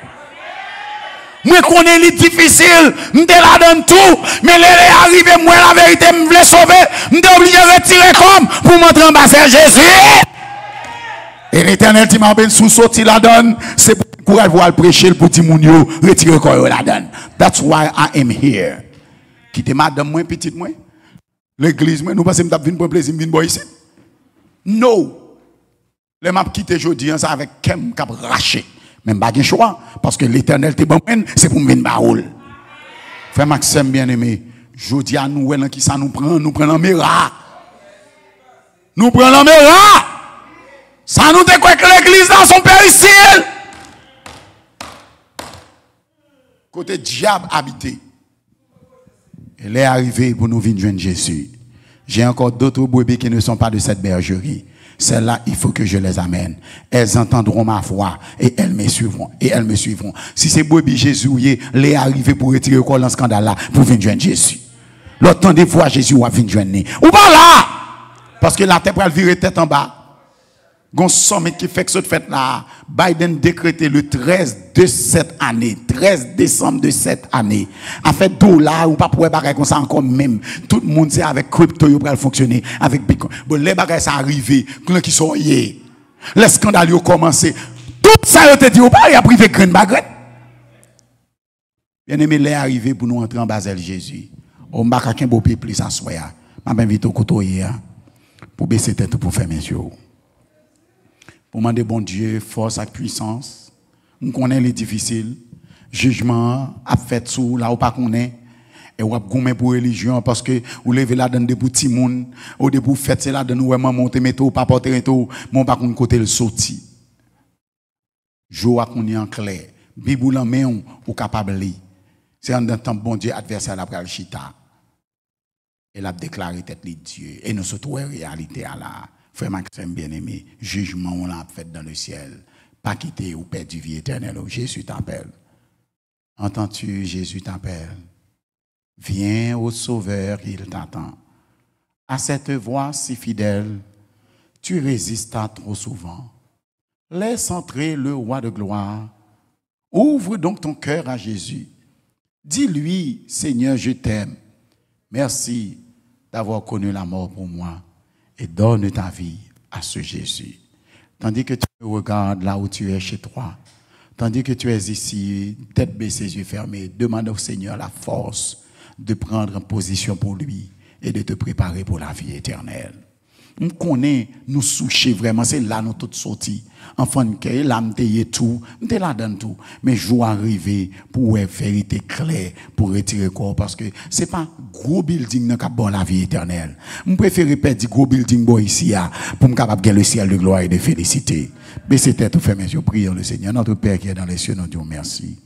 Moi connais les difficile, me la donne tout, mais les arrivé moi la vérité me voulait sauver, me obligé de retirer comme pour montrer en bas c'est Jésus. Et l'Éternel qui m'a bien sous sorti la donne, c'est pour courage pour le prêcher pour ti moun yo retirer quoi la donne. That's why I am here. Quitter madame moi petite moi. L'église moi nous pensons m't'a venir pour plaisir venir boy ici. No. Les m'a quitter jodi ça avec kem cap raché. Même pas de choix parce que l'Éternel te bon c'est pour venir baoul. Frère Maxime bien-aimé, jodi à nous qui ça nous prend en mira. Nous prenons en mira. Ça nous dit quoi que l'église dans son péristyle. Côté diable habité. Elle est arrivée pour nous venir joindre Jésus. J'ai encore d'autres brebis qui ne sont pas de cette bergerie. Celles-là, il faut que je les amène. Elles entendront ma voix et elles me suivront. Si c'est brebis Jésus, elle est arrivée pour retirer quoi dans ce scandale-là, pour venir joindre Jésus. L'autre temps des fois, Jésus va venir joindre. Ou pas là! Parce que la terre va virer tête en bas. Gon sommet qui fait que cette fête là, Biden décrété le 13 de cette année, 13 décembre de cette année. En fait, dollar ou pas pour bagay comme ça encore même. Tout le monde sait avec crypto il va fonctionner avec Bitcoin. Bon les bagages ça arrivé, qui sont hier. Les scandales ont commencé. Tout ça yo te dit ou pas y a privé grain baguette. Bien-aimé les arrivé pour nous entrer en Basel Jésus. On ba quelqu'un beau peuple ça soya. M'a invité au côté pour baisser tête pour faire mes yeux. Pour demander bon Dieu, force et puissance. On connaît les difficiles. Jugement a fait sous là où pas connaît. Et on a gommé pour religion parce que vous levez là dans des petits monde, au début faites c'est là dans nous vraiment monter métaux pas porter tout, mon pas qu'on côté le sorti. Joa qu'on est en clair. Bible en main ou capable li. C'est en temps bon Dieu adversaire la pral chita. Elle a déclaré tête les Dieu et nous surtout réalité à la frère Maxime bien-aimé, jugement on l'a fait dans le ciel. Pas quitter ou perdre du vie éternelle. Jésus t'appelle. Entends-tu, Jésus t'appelle. Viens au Sauveur, il t'attend. À cette voix si fidèle, tu résistas trop souvent. Laisse entrer le roi de gloire. Ouvre donc ton cœur à Jésus. Dis-lui, Seigneur, je t'aime. Merci d'avoir connu la mort pour moi et donne ta vie à ce Jésus. Tandis que tu me regardes là où tu es chez toi, tandis que tu es ici, tête baissée, yeux fermés, demande au Seigneur la force de prendre position pour lui et de te préparer pour la vie éternelle. On connaît, nous soucher vraiment, c'est là nous toutes sortis. Enfant de cœur, là, nous tout, nous là dans tout. Mais je dois arriver pour une vérité claire, pour retirer corps, parce que c'est pas gros building qui a bon la vie éternelle. Je préfère perdre gros building ici, pour me capable gagner le ciel de gloire et de félicité. Mais c'était tout fait, mes yeux, prions le Seigneur. Notre Père qui est dans les cieux, nous disons merci.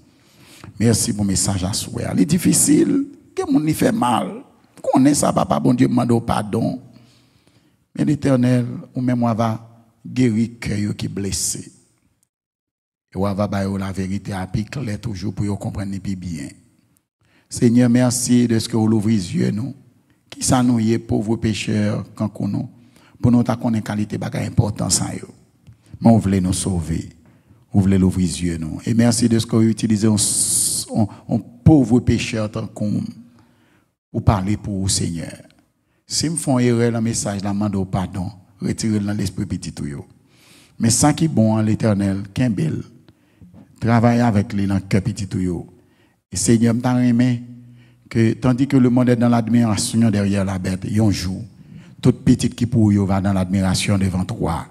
Merci pour le message à souhait. Il est difficile, que mon y fait mal. Qu'on est ça, papa, bon Dieu, demande pardon. Mais l'Éternel, ou même on va guérir cœur qui est blessé. Et on va bailler la vérité à pique clair toujours pour comprendre plus bien. Seigneur, merci de ce que vous ouvrez les yeux nous. Qui ça nous y est pauvres pécheurs quand nous pour nous ta connaître qualité bagay importance à eux. Mais vous voulez nous sauver. Vous voulez l'ouvrir les yeux nous. Et merci de ce que vous utilisez un pauvre pécheur tant qu'on pour parler pour vous, Seigneur. Si me font erreur dans le message, la demande pardon, retirez dans l'esprit petit tout. Mais ça qui est bon en l'Éternel, Kimbel, travaille avec lui dans le cœur petit tout. Et Seigneur, m't'a aimé que tandis que le monde est dans l'admiration derrière la bête, un jour, toute petite qui pour vous va dans l'admiration devant toi,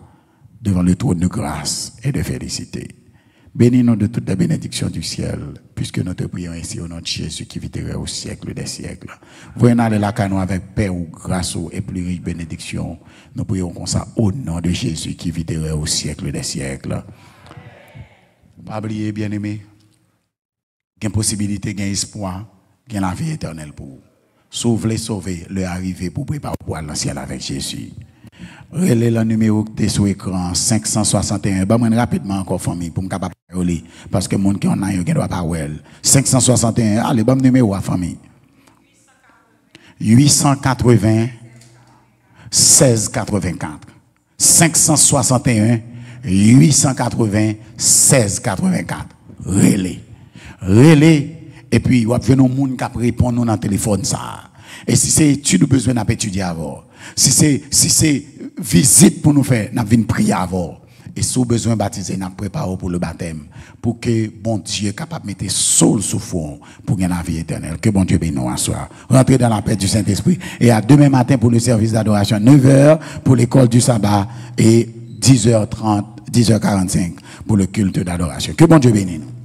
devant le trône de grâce et de félicité. Bénis-nous de toutes les bénédictions du ciel, puisque nous te prions ainsi au nom de Jésus qui viterait au siècle des siècles. Voyons aller la canon avec paix ou grâce et plus riche bénédiction. Nous prions comme ça au nom de Jésus qui viterait au siècle des siècles. Pas oublier, bien-aimé, il y a une possibilité, il y a un espoir, il y a la vie éternelle pour vous. Sauver, sauver, le arriver pour préparer pour aller dans le ciel avec Jésus. Relais le numéro qui est sur l'écran 561. Bah, moi, rapidement encore, famille, pour me capable de parler. Parce que les gens qui ont un doit pas ouais. 561. Allez, bah, numéro à famille. 880 1684. 561 880 1684. Relais. Relais. Et puis, il y a des gens qui répondent dans le téléphone. Ça. Et si c'est étude, nous besoin d'étudier avant. Si c'est visite pour nous faire, nous venons prier avant. Et si nous avons besoin de baptiser, nous préparons pour le baptême. Pour que bon Dieu soit capable de mettre sol sous fond pour gagner la vie éternelle. Que bon Dieu bénisse nous à soir. Rentrez dans la paix du Saint-Esprit. Et à demain matin pour le service d'adoration. 9h pour l'école du sabbat. Et 10h30, 10h45 pour le culte d'adoration. Que bon Dieu bénisse nous.